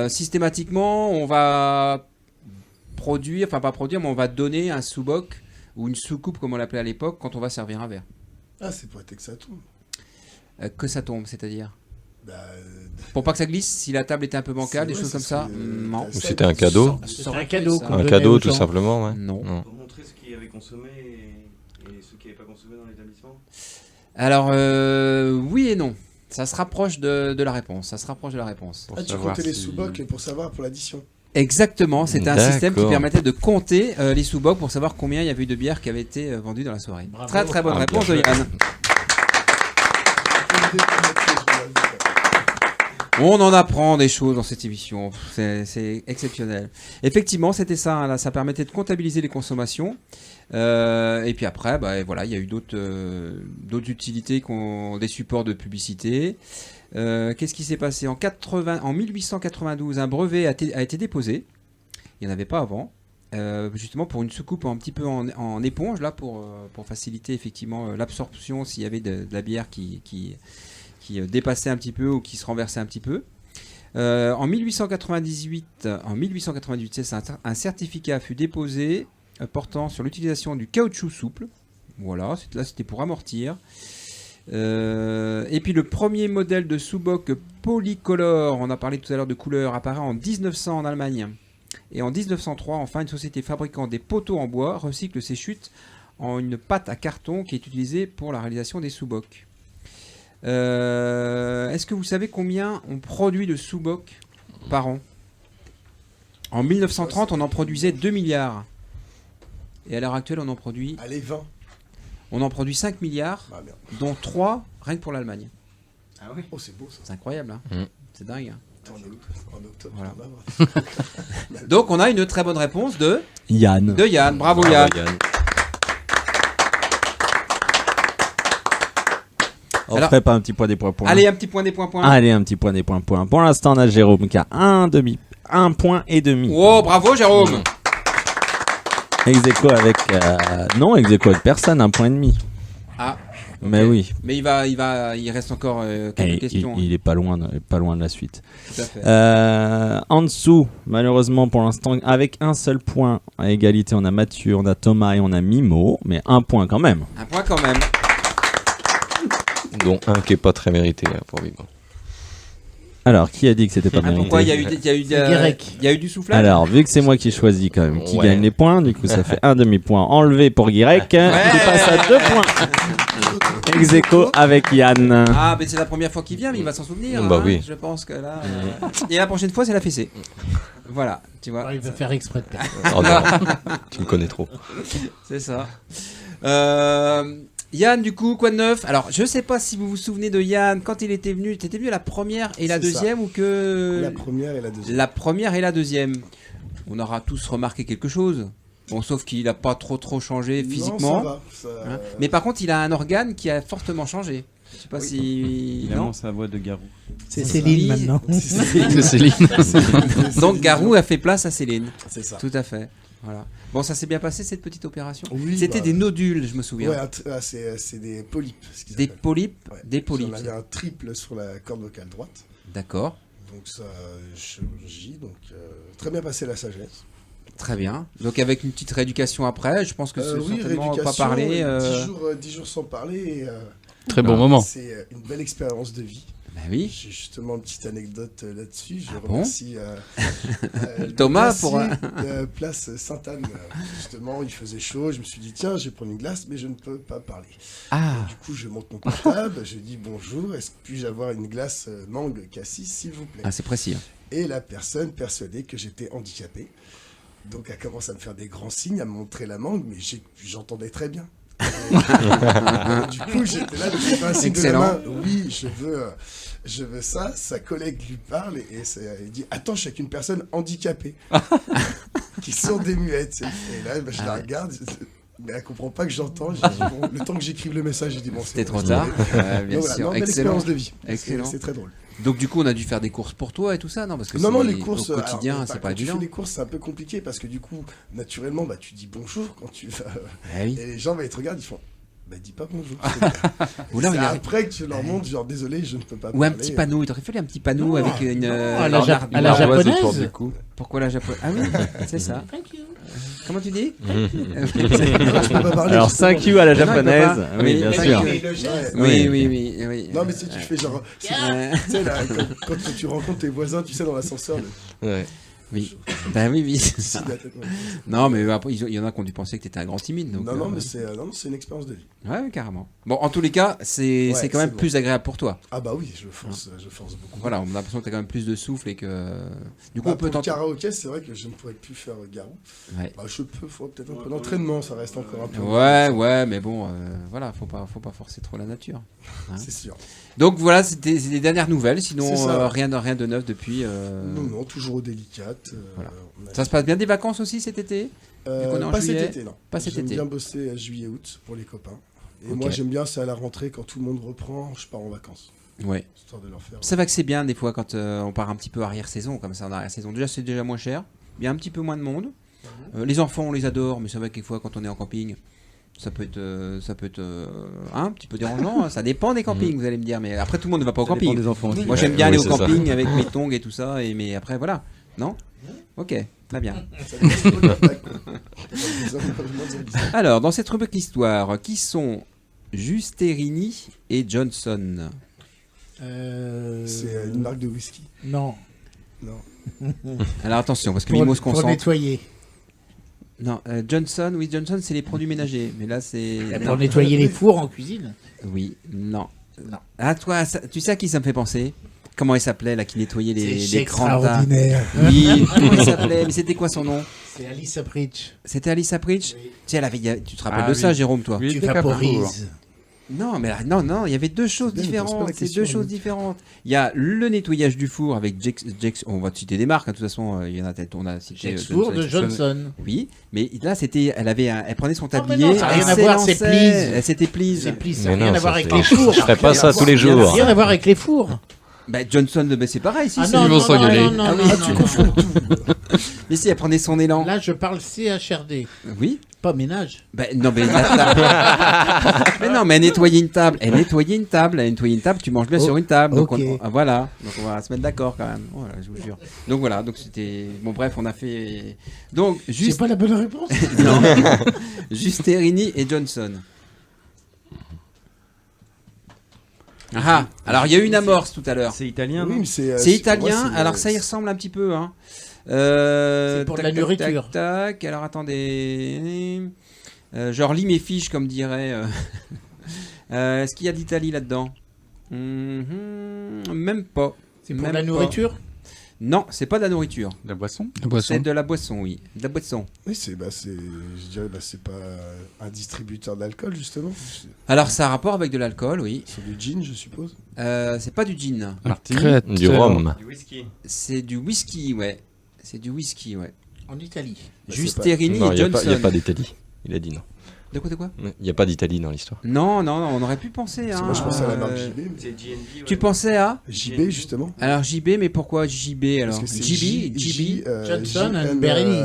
Speaker 2: Systématiquement, on va produire, enfin pas produire, mais on va donner un sous-boc ou une soucoupe, comme on l'appelait à l'époque, quand on va servir un verre.
Speaker 5: Ah, c'est pour éviter que ça tombe.
Speaker 2: Que ça tombe, c'est-à-dire
Speaker 5: Bah,
Speaker 2: pour pas que ça glisse, si la table était un peu bancale, des
Speaker 5: ouais,
Speaker 2: choses
Speaker 5: ça
Speaker 2: comme ça.
Speaker 5: serait,
Speaker 2: Non.
Speaker 9: Ou c'était un cadeau.
Speaker 4: C'est un cadeau.
Speaker 2: Ça.
Speaker 4: qu'on
Speaker 9: Un
Speaker 4: donnait
Speaker 9: cadeau,
Speaker 4: aux
Speaker 9: tout
Speaker 4: gens.
Speaker 9: simplement, ouais.
Speaker 2: Non.
Speaker 6: Pour montrer ce qui avait consommé et ceux qui n'avaient pas consommé dans l'établissement.
Speaker 2: Alors, oui et non. Ça se rapproche de la réponse. Ça se rapproche de la réponse.
Speaker 3: Pour
Speaker 5: Ah, tu
Speaker 3: savoir
Speaker 5: comptais les
Speaker 3: si-
Speaker 5: sous-bocs pour savoir pour l'addition.
Speaker 2: Exactement, c'était un système qui
Speaker 9: D'accord.
Speaker 2: permettait de compter les sous-bocs pour savoir combien il y avait eu de bières qui avaient été vendues dans la soirée.
Speaker 4: Bravo.
Speaker 2: Très très bonne
Speaker 9: Ah,
Speaker 2: réponse de
Speaker 9: bien
Speaker 2: Yann. On en apprend des choses dans cette émission, c'est exceptionnel. Effectivement, c'était ça, hein, là, ça permettait de comptabiliser les consommations. Et puis après, bah, voilà, il y a eu d'autres utilités, des supports de publicité. Qu'est-ce qui s'est passé en 1892, un brevet a été déposé. Il n'y en avait pas avant. Justement pour une soucoupe un petit peu en éponge, là, pour faciliter effectivement l'absorption s'il y avait de la bière qui dépassait un petit peu ou qui se renversait un petit peu. En 1898, c'est un certificat fut déposé portant sur l'utilisation du caoutchouc souple. Voilà, là c'était pour amortir. Et puis le premier modèle de sous-boc polycolore, on a parlé tout à l'heure de couleur, apparaît en 1900 en Allemagne. Et en 1903, enfin, une société fabriquant des poteaux en bois recycle ces chutes en une pâte à carton qui est utilisée pour la réalisation des sous-bocs. Est-ce que vous savez combien on produit de sous-bocs par an? En 1930, on en produisait 2 milliards. Et à l'heure actuelle, on en produit
Speaker 5: Allez, 20.
Speaker 2: 5 milliards,
Speaker 5: Ah, merde.
Speaker 2: dont 3 rien que pour l'Allemagne.
Speaker 6: Ah oui.
Speaker 5: Oh, c'est beau ça.
Speaker 2: C'est incroyable, hein
Speaker 9: Mm.
Speaker 2: C'est dingue. Hein.
Speaker 5: En octobre,
Speaker 2: Voilà.
Speaker 5: on va voir.
Speaker 2: Donc, on a une très bonne réponse de
Speaker 8: Yann.
Speaker 2: Yann. Bravo Yann.
Speaker 8: On
Speaker 2: Alors-
Speaker 8: ferait pas un petit point des points.
Speaker 2: Allez, un petit point des points.
Speaker 8: Allez, un petit point des points. Pour l'instant, on a Jérôme qui a un point et demi.
Speaker 2: Oh, bravo Jérôme.
Speaker 8: Ex-aequo avec non, ex-aequo avec personne, 1 point et demi.
Speaker 2: Ah.
Speaker 8: Mais
Speaker 2: ok.
Speaker 8: oui.
Speaker 2: Mais il reste encore quelques
Speaker 8: Et
Speaker 2: questions.
Speaker 8: il est pas loin de la suite.
Speaker 2: Tout à fait.
Speaker 8: En dessous, malheureusement pour l'instant, avec un seul point à égalité, on a Mathieu, on a Thomas et on a Mimo, mais 1 point quand même.
Speaker 2: Un point quand même.
Speaker 9: Dont un qui est pas très mérité pour Vigo.
Speaker 8: Alors, qui a dit que c'était pas
Speaker 2: Ah,
Speaker 8: mérité?
Speaker 2: pourquoi il y a eu du soufflage?
Speaker 8: Alors, vu que c'est moi qui choisis quand même qui
Speaker 9: Ouais.
Speaker 8: gagne les points, du coup ça fait un demi-point enlevé pour Guirec, qui passe à 2 points. Ex-aequo avec Yann.
Speaker 2: Ah, mais c'est la première fois qu'il vient, mais il va s'en souvenir.
Speaker 9: Bah
Speaker 2: hein.
Speaker 9: oui.
Speaker 2: Je pense que là. Et la prochaine fois, c'est la fessée. Voilà, tu vois.
Speaker 4: Ouais, il veut faire exprès de perdre.
Speaker 9: Oh non, tu me connais trop.
Speaker 2: C'est ça. Yann, du coup, quoi de neuf? Alors, je sais pas si vous vous souvenez de Yann quand il était venu. T'étais venu à la première et la
Speaker 5: C'est ça.
Speaker 2: deuxième ou que.
Speaker 5: La première et la deuxième.
Speaker 2: La première et la deuxième. On aura tous remarqué quelque chose. Bon, sauf qu'il a pas trop changé physiquement.
Speaker 5: Non, ça va, ça-
Speaker 2: Hein. Mais par contre, il a un organe qui a fortement changé. Je sais pas
Speaker 5: Oui.
Speaker 2: si.
Speaker 6: Évidemment,
Speaker 2: Non.
Speaker 6: sa voix de Garou.
Speaker 4: C'est
Speaker 2: Oui.
Speaker 4: Céline maintenant.
Speaker 7: C'est Céline.
Speaker 2: Donc Garou a fait place à Céline.
Speaker 5: C'est ça.
Speaker 2: Tout à fait. Voilà. Bon, ça s'est bien passé cette petite opération.
Speaker 5: Oui,
Speaker 2: C'était
Speaker 5: bah,
Speaker 2: des nodules, je me souviens.
Speaker 5: Ouais, c'est des polypes. ce qu'ils
Speaker 2: Des
Speaker 5: appellent.
Speaker 2: polypes.
Speaker 5: Ouais.
Speaker 2: Des polypes.
Speaker 5: J'en avais un triple sur la corde vocale droite.
Speaker 2: D'accord.
Speaker 5: Donc ça chirurgie. Donc très bien passé la sagesse.
Speaker 2: Très bien. Donc avec une petite rééducation après, je pense que c'est
Speaker 5: Oui,
Speaker 2: certainement pas
Speaker 5: rééducation,
Speaker 2: parler.
Speaker 5: 10 jours sans parler. Et,
Speaker 7: Très bon moment.
Speaker 5: c'est une belle expérience de vie.
Speaker 2: Bah oui.
Speaker 5: J'ai justement une petite anecdote là-dessus. Je
Speaker 2: Ah bon
Speaker 5: remercie le
Speaker 2: Thomas
Speaker 5: glacier
Speaker 2: pour
Speaker 5: de Place Sainte-Anne. Justement, il faisait chaud. Je me suis dit, tiens, je vais prendre une glace, mais je ne peux pas parler.
Speaker 2: Ah.
Speaker 5: Du coup, je monte mon portable. Je dis bonjour. Est-ce que puis-je avoir une glace mangue cassis, s'il vous plaît?
Speaker 2: Ah, c'est précis. Hein.
Speaker 5: Et la personne, persuadée que j'étais handicapé, donc elle commence à me faire des grands signes, à me montrer la mangue, mais j'entendais très bien. Du coup, j'étais là, j'ai fait un signe de la
Speaker 2: Excellent.
Speaker 5: main. Oui, je veux ça. Sa collègue lui parle et il dit, attends, je suis avec une personne handicapée qui sont des muettes. Et là, je la regarde. Mais elle comprend pas que j'entends. J'ai dit, bon, le temps que j'écrive le message, j'ai dit bon,
Speaker 2: C'était
Speaker 5: bon,
Speaker 2: trop tard. Bien
Speaker 5: Donc, voilà,
Speaker 2: sûr,
Speaker 5: non, belle
Speaker 2: excellent.
Speaker 5: expérience de vie.
Speaker 2: Excellent.
Speaker 5: C'est très drôle.
Speaker 2: Donc du coup, on a dû faire des courses pour toi et tout ça, non? Parce que
Speaker 5: Non,
Speaker 2: c'est-
Speaker 5: les courses
Speaker 2: au quotidien,
Speaker 5: alors,
Speaker 2: c'est
Speaker 5: quand
Speaker 2: pas
Speaker 5: tu
Speaker 2: évident.
Speaker 5: fais les courses, c'est un peu compliqué parce que du coup, naturellement, bah, tu dis bonjour quand tu vas.
Speaker 2: Ah oui.
Speaker 5: Et les gens, bah, ils te regardent, ils font. Bah, dis pas bonjour.
Speaker 2: Ou là,
Speaker 5: C'est
Speaker 2: il y a-
Speaker 5: après que tu leur montres, genre désolé, je ne peux pas
Speaker 2: Ou un
Speaker 5: parler.
Speaker 2: petit panneau, il t'aurait fallu un petit panneau
Speaker 5: Non,
Speaker 2: avec une.
Speaker 4: à la
Speaker 2: barre-
Speaker 4: à la
Speaker 3: L'ardoise
Speaker 4: japonaise.
Speaker 3: autour du cou.
Speaker 2: Pourquoi la japonaise? Ah oui, c'est ça. Comment tu dis?
Speaker 5: Je peux pas parler.
Speaker 8: Alors
Speaker 5: justement.
Speaker 8: 5 you à la
Speaker 2: Mais non, il peut
Speaker 8: japonaise.
Speaker 2: pas.
Speaker 8: Oui,
Speaker 2: Mais-
Speaker 8: bien
Speaker 2: mais-
Speaker 8: sûr.
Speaker 5: Mais le geste.
Speaker 2: Oui, oui, oui.
Speaker 5: Non, mais si tu fais genre. Tu sais, là, quand tu rencontres tes voisins, tu sais, dans l'ascenseur,
Speaker 9: Ouais.
Speaker 2: Oui. Bah oui, oui. c'est
Speaker 5: si,
Speaker 2: ça.
Speaker 5: la tête, ouais.
Speaker 2: Non, mais après, il y en a qui ont dû penser que t'étais un grand timide. Donc,
Speaker 5: Non, mais c'est une expérience de vie.
Speaker 2: Ouais, carrément. Bon, en tous les cas, c'est
Speaker 5: Ouais,
Speaker 2: quand même
Speaker 5: c'est bon.
Speaker 2: plus agréable pour toi.
Speaker 5: Ah bah oui, je force beaucoup.
Speaker 2: Voilà, on a l'impression que t'as quand même plus de souffle et que. Du coup,
Speaker 5: Bah,
Speaker 2: on peut
Speaker 5: pour le
Speaker 2: tenter.
Speaker 5: karaoké, c'est vrai que je ne pourrais plus faire Garou.
Speaker 2: Ouais.
Speaker 5: Bah, je peux, faut peut-être un peu d'entraînement, ça reste encore un peu.
Speaker 2: Ouais, mais bon, voilà, faut pas forcer trop la nature. Hein.
Speaker 5: C'est sûr.
Speaker 2: Donc voilà, c'était les dernières nouvelles. Sinon,
Speaker 5: C'est ça.
Speaker 2: rien de neuf depuis.
Speaker 5: Non, toujours aux délicates.
Speaker 2: Voilà.
Speaker 5: on a-
Speaker 2: Ça se passe bien des vacances aussi cet été? Vu qu'on est en
Speaker 5: pas
Speaker 2: juillet,
Speaker 5: cet été, non.
Speaker 2: pas cet
Speaker 5: J'aime
Speaker 2: été.
Speaker 5: bien bosser à juillet-août pour les copains. Et
Speaker 2: Ok.
Speaker 5: moi, j'aime bien, c'est à la rentrée, quand tout le monde reprend, je pars en vacances.
Speaker 2: Ouais.
Speaker 5: Histoire de leur faire.
Speaker 2: C'est vrai que c'est bien des fois quand on part un petit peu arrière-saison, comme ça en arrière-saison. Déjà, c'est déjà moins cher. Il y a un petit peu moins de monde. Les enfants, on les adore, mais c'est vrai que des fois, quand on est en camping, ça peut être un petit peu dérangeant. Hein. Ça dépend des campings, vous allez me dire. Mais après, tout le monde ne va pas au
Speaker 8: Ça dépend
Speaker 2: camping.
Speaker 8: des enfants aussi.
Speaker 2: Moi, j'aime
Speaker 9: Ouais,
Speaker 2: bien
Speaker 9: oui,
Speaker 2: aller au
Speaker 9: c'est ça.
Speaker 2: camping avec mes tongs et tout ça. Mais après, voilà. Non? Ok, très bien.
Speaker 5: Ça laisse trop de contact, quoi. Les hommes, moins de zombies.
Speaker 2: Alors, dans cette rubrique histoire, qui sont Giusterini et Johnson?
Speaker 5: C'est une marque de whisky.
Speaker 4: Non.
Speaker 5: Non.
Speaker 2: Alors attention, parce que
Speaker 4: Pour,
Speaker 2: Mimo se
Speaker 4: pour
Speaker 2: concentre.
Speaker 4: nettoyer.
Speaker 2: Non, Johnson, oui, Johnson, c'est les produits ménagers. Mais là, c'est.
Speaker 4: Pour nettoyer les fours en cuisine.
Speaker 2: Oui, non.
Speaker 4: Non.
Speaker 2: Ah, toi, tu sais à qui ça me fait penser? Comment il s'appelait, là, qui nettoyait
Speaker 4: C'est
Speaker 2: les grandes tables?
Speaker 4: extraordinaire.
Speaker 2: Oui, comment il s'appelait? Mais c'était quoi son nom?
Speaker 4: C'est Alice Apridge.
Speaker 2: C'était Alice Apridge?
Speaker 4: Oui.
Speaker 2: Tu sais, elle avait, tu te rappelles
Speaker 3: Ah
Speaker 2: de ça,
Speaker 3: oui.
Speaker 2: Jérôme, toi?
Speaker 3: Oui,
Speaker 4: Tu
Speaker 3: des Carrefour.
Speaker 4: vaporises.
Speaker 2: Non, mais non, il y avait deux choses
Speaker 5: bien, il pose pas
Speaker 2: différentes.
Speaker 5: la
Speaker 2: C'est
Speaker 5: question,
Speaker 2: deux choses
Speaker 5: lui.
Speaker 2: différentes. Il y a le nettoyage du four avec Jex, on va citer des marques, hein, de toute façon, il y en a peut-être, on a cité
Speaker 4: Four de Johnson.
Speaker 2: Oui, mais là, c'était, elle prenait son
Speaker 4: mais
Speaker 2: tablier,
Speaker 4: non, ça a rien à
Speaker 2: elle
Speaker 4: voir, c'est
Speaker 2: s'élançait,
Speaker 4: Please.
Speaker 2: elle s'était Please.
Speaker 4: C'est plus, ça
Speaker 9: Mais
Speaker 4: n'a rien
Speaker 9: non,
Speaker 4: à voir
Speaker 9: ça
Speaker 4: avec
Speaker 9: fait-
Speaker 4: les fours.
Speaker 9: Je ferais pas ça tous les
Speaker 4: Ça n'a
Speaker 9: jours.
Speaker 4: rien à voir avec les fours.
Speaker 2: Bah, Johnson, bah, c'est pareil, si.
Speaker 4: Ah
Speaker 2: c'est-
Speaker 4: non,
Speaker 7: Ils vont
Speaker 4: non,
Speaker 7: s'engueuler.
Speaker 4: non, non,
Speaker 2: Ah
Speaker 4: non,
Speaker 2: oui,
Speaker 4: non,
Speaker 2: tu
Speaker 4: non.
Speaker 2: confonds Mais si, elle prenait son élan.
Speaker 4: Là, je parle CHRD,
Speaker 2: Oui.
Speaker 4: pas ménage.
Speaker 2: Bah, non, mais mais non, mais elle nettoyait une table. Elle nettoyait une table, tu manges bien
Speaker 4: Oh,
Speaker 2: sur une table. Donc,
Speaker 4: ok.
Speaker 2: voilà. Donc, on va se mettre d'accord quand même. Voilà, je vous jure. Donc, voilà. Donc, c'était. Bon, bref, on a fait. Donc,
Speaker 4: C'est
Speaker 2: juste.
Speaker 4: pas la bonne réponse.
Speaker 2: Non. Giusterini et Johnson. Ah, alors il y a eu une amorce tout à l'heure.
Speaker 6: C'est italien,
Speaker 5: Oui,
Speaker 6: non
Speaker 5: mais c'est
Speaker 2: C'est
Speaker 5: pour moi,
Speaker 2: italien,
Speaker 5: c'est-
Speaker 2: alors ça y ressemble un petit peu. Hein.
Speaker 4: C'est pour
Speaker 2: tac,
Speaker 4: la
Speaker 2: tac,
Speaker 4: nourriture.
Speaker 2: Tac, alors attendez. Genre lis mes fiches, comme dirait. Est-ce qu'il y a d'Italie là-dedans? Même pas.
Speaker 4: C'est pour
Speaker 2: Même
Speaker 4: la
Speaker 2: pas.
Speaker 4: nourriture.
Speaker 2: Non, c'est pas de la nourriture.
Speaker 3: La boisson.
Speaker 7: La boisson.
Speaker 2: C'est de la boisson, oui. De la boisson.
Speaker 5: Oui, je dirais, c'est pas un distributeur d'alcool, justement.
Speaker 2: Alors ça a rapport avec de l'alcool, oui.
Speaker 5: C'est du gin, je suppose.
Speaker 2: C'est pas du gin.
Speaker 3: Martini.
Speaker 7: Créateur.
Speaker 9: Du rhum.
Speaker 6: Du whisky.
Speaker 2: C'est du whisky, ouais. C'est du whisky, ouais.
Speaker 4: En Italie.
Speaker 5: Bah,
Speaker 2: Giusterini
Speaker 9: Non,
Speaker 2: et
Speaker 9: il n'y
Speaker 2: Johnson.
Speaker 9: a pas d'Italie. Il a dit non.
Speaker 2: De quoi?
Speaker 9: Il n'y a pas d'Italie dans l'histoire.
Speaker 2: Non, on aurait pu penser. Hein,
Speaker 5: Moi, je pensais à la marque JB. mais-
Speaker 6: C'est GNB. ouais.
Speaker 2: Tu pensais à
Speaker 5: JB, justement.
Speaker 2: Alors JB, mais pourquoi JB alors?
Speaker 5: Parce que c'est
Speaker 2: JB,
Speaker 4: Johnson and
Speaker 5: JN,
Speaker 4: Berry.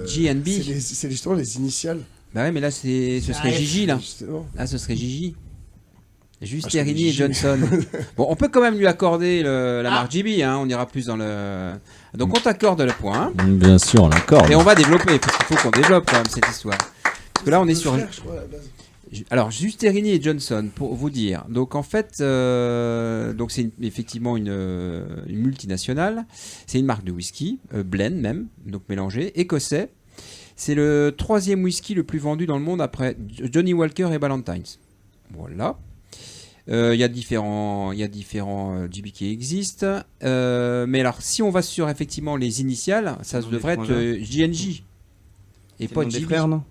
Speaker 2: JNB.
Speaker 5: C'est justement les initiales.
Speaker 2: Bah ouais, mais là ce serait
Speaker 4: Ah,
Speaker 2: Gigi là.
Speaker 5: Justement.
Speaker 2: Là, ce serait Gigi. Juste
Speaker 5: Ah, je connais
Speaker 2: Terini et
Speaker 5: Gigi.
Speaker 2: Johnson. Bon, on peut quand même lui accorder la
Speaker 4: Ah.
Speaker 2: marque JB. Hein, on ira plus dans le. Donc on t'accorde le point.
Speaker 8: Bien sûr, on l'accorde.
Speaker 2: Et on va développer parce qu'il faut qu'on développe quand même cette histoire. Parce que là, on est sur.
Speaker 5: Frère, je crois, à la base.
Speaker 2: Alors, Giusterini et Johnson, pour vous dire. Donc, en fait, donc c'est effectivement une multinationale. C'est une marque de whisky, blend même, donc mélangé, écossais. C'est le 3e whisky le plus vendu dans le monde après Johnny Walker et Ballantines. Voilà. Il y a différents GB qui existent. Mais alors, si on va sur effectivement les initiales, ça
Speaker 6: Le nom
Speaker 2: devrait
Speaker 6: des
Speaker 2: être
Speaker 6: frangins.
Speaker 2: JNJ. Et
Speaker 6: C'est
Speaker 2: pas
Speaker 6: le nom des
Speaker 2: JB.
Speaker 6: frères, non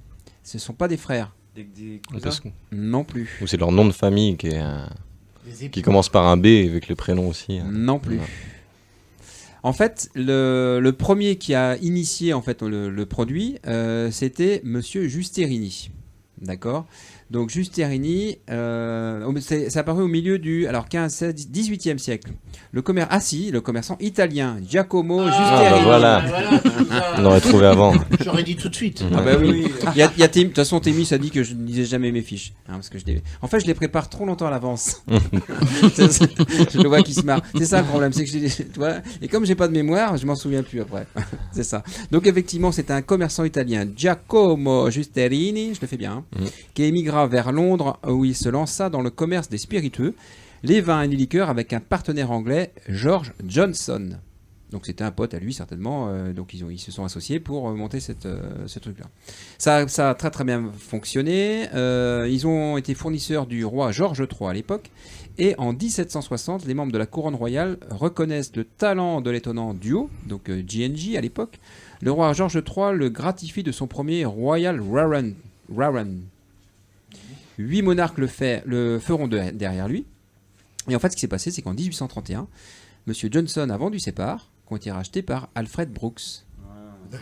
Speaker 2: Ce sont pas des frères.
Speaker 6: Des
Speaker 9: Parce
Speaker 6: cousins.
Speaker 9: que-
Speaker 2: Non plus.
Speaker 9: Ou c'est leur nom de famille qui
Speaker 4: Les
Speaker 9: commence par un B avec le prénom aussi. hein.
Speaker 2: Non plus.
Speaker 9: Ouais.
Speaker 2: En fait, le premier qui a initié en fait le produit, c'était Monsieur Justerini. D'accord. Donc Justerini, c'est apparu au milieu du 15, 16, 18e siècle. Le commerçant italien Giacomo Justerini.
Speaker 9: Voilà. On aurait trouvé avant.
Speaker 4: J'aurais dit tout de suite.
Speaker 2: Ah bah oui. De toute façon, Témis a dit que je ne lisais jamais mes fiches. Parce que en fait, je les prépare trop longtemps à l'avance. Je le vois qui se marre. C'est ça le problème, c'est que tu vois, et comme j'ai pas de mémoire, je m'en souviens plus après. C'est ça. Donc effectivement, c'est un commerçant italien, Giacomo Justerini, je le fais bien, qui émigra vers Londres où il se lança dans le commerce des spiritueux, les vins et les liqueurs avec un partenaire anglais, George Johnson. Donc c'était un pote à lui certainement, donc ils se sont associés pour monter ce truc-là. Ça a très très bien fonctionné, ils ont été fournisseurs du roi George III à l'époque, et en 1760, les membres de la couronne royale reconnaissent le talent de l'étonnant duo, donc G&G à l'époque. Le roi George III le gratifie de son premier Royal Warren. 8 monarques le feront derrière lui. Et en fait, ce qui s'est passé, c'est qu'en 1831, M. Johnson a vendu ses parts, qui ont été rachetées par Alfred Brooks.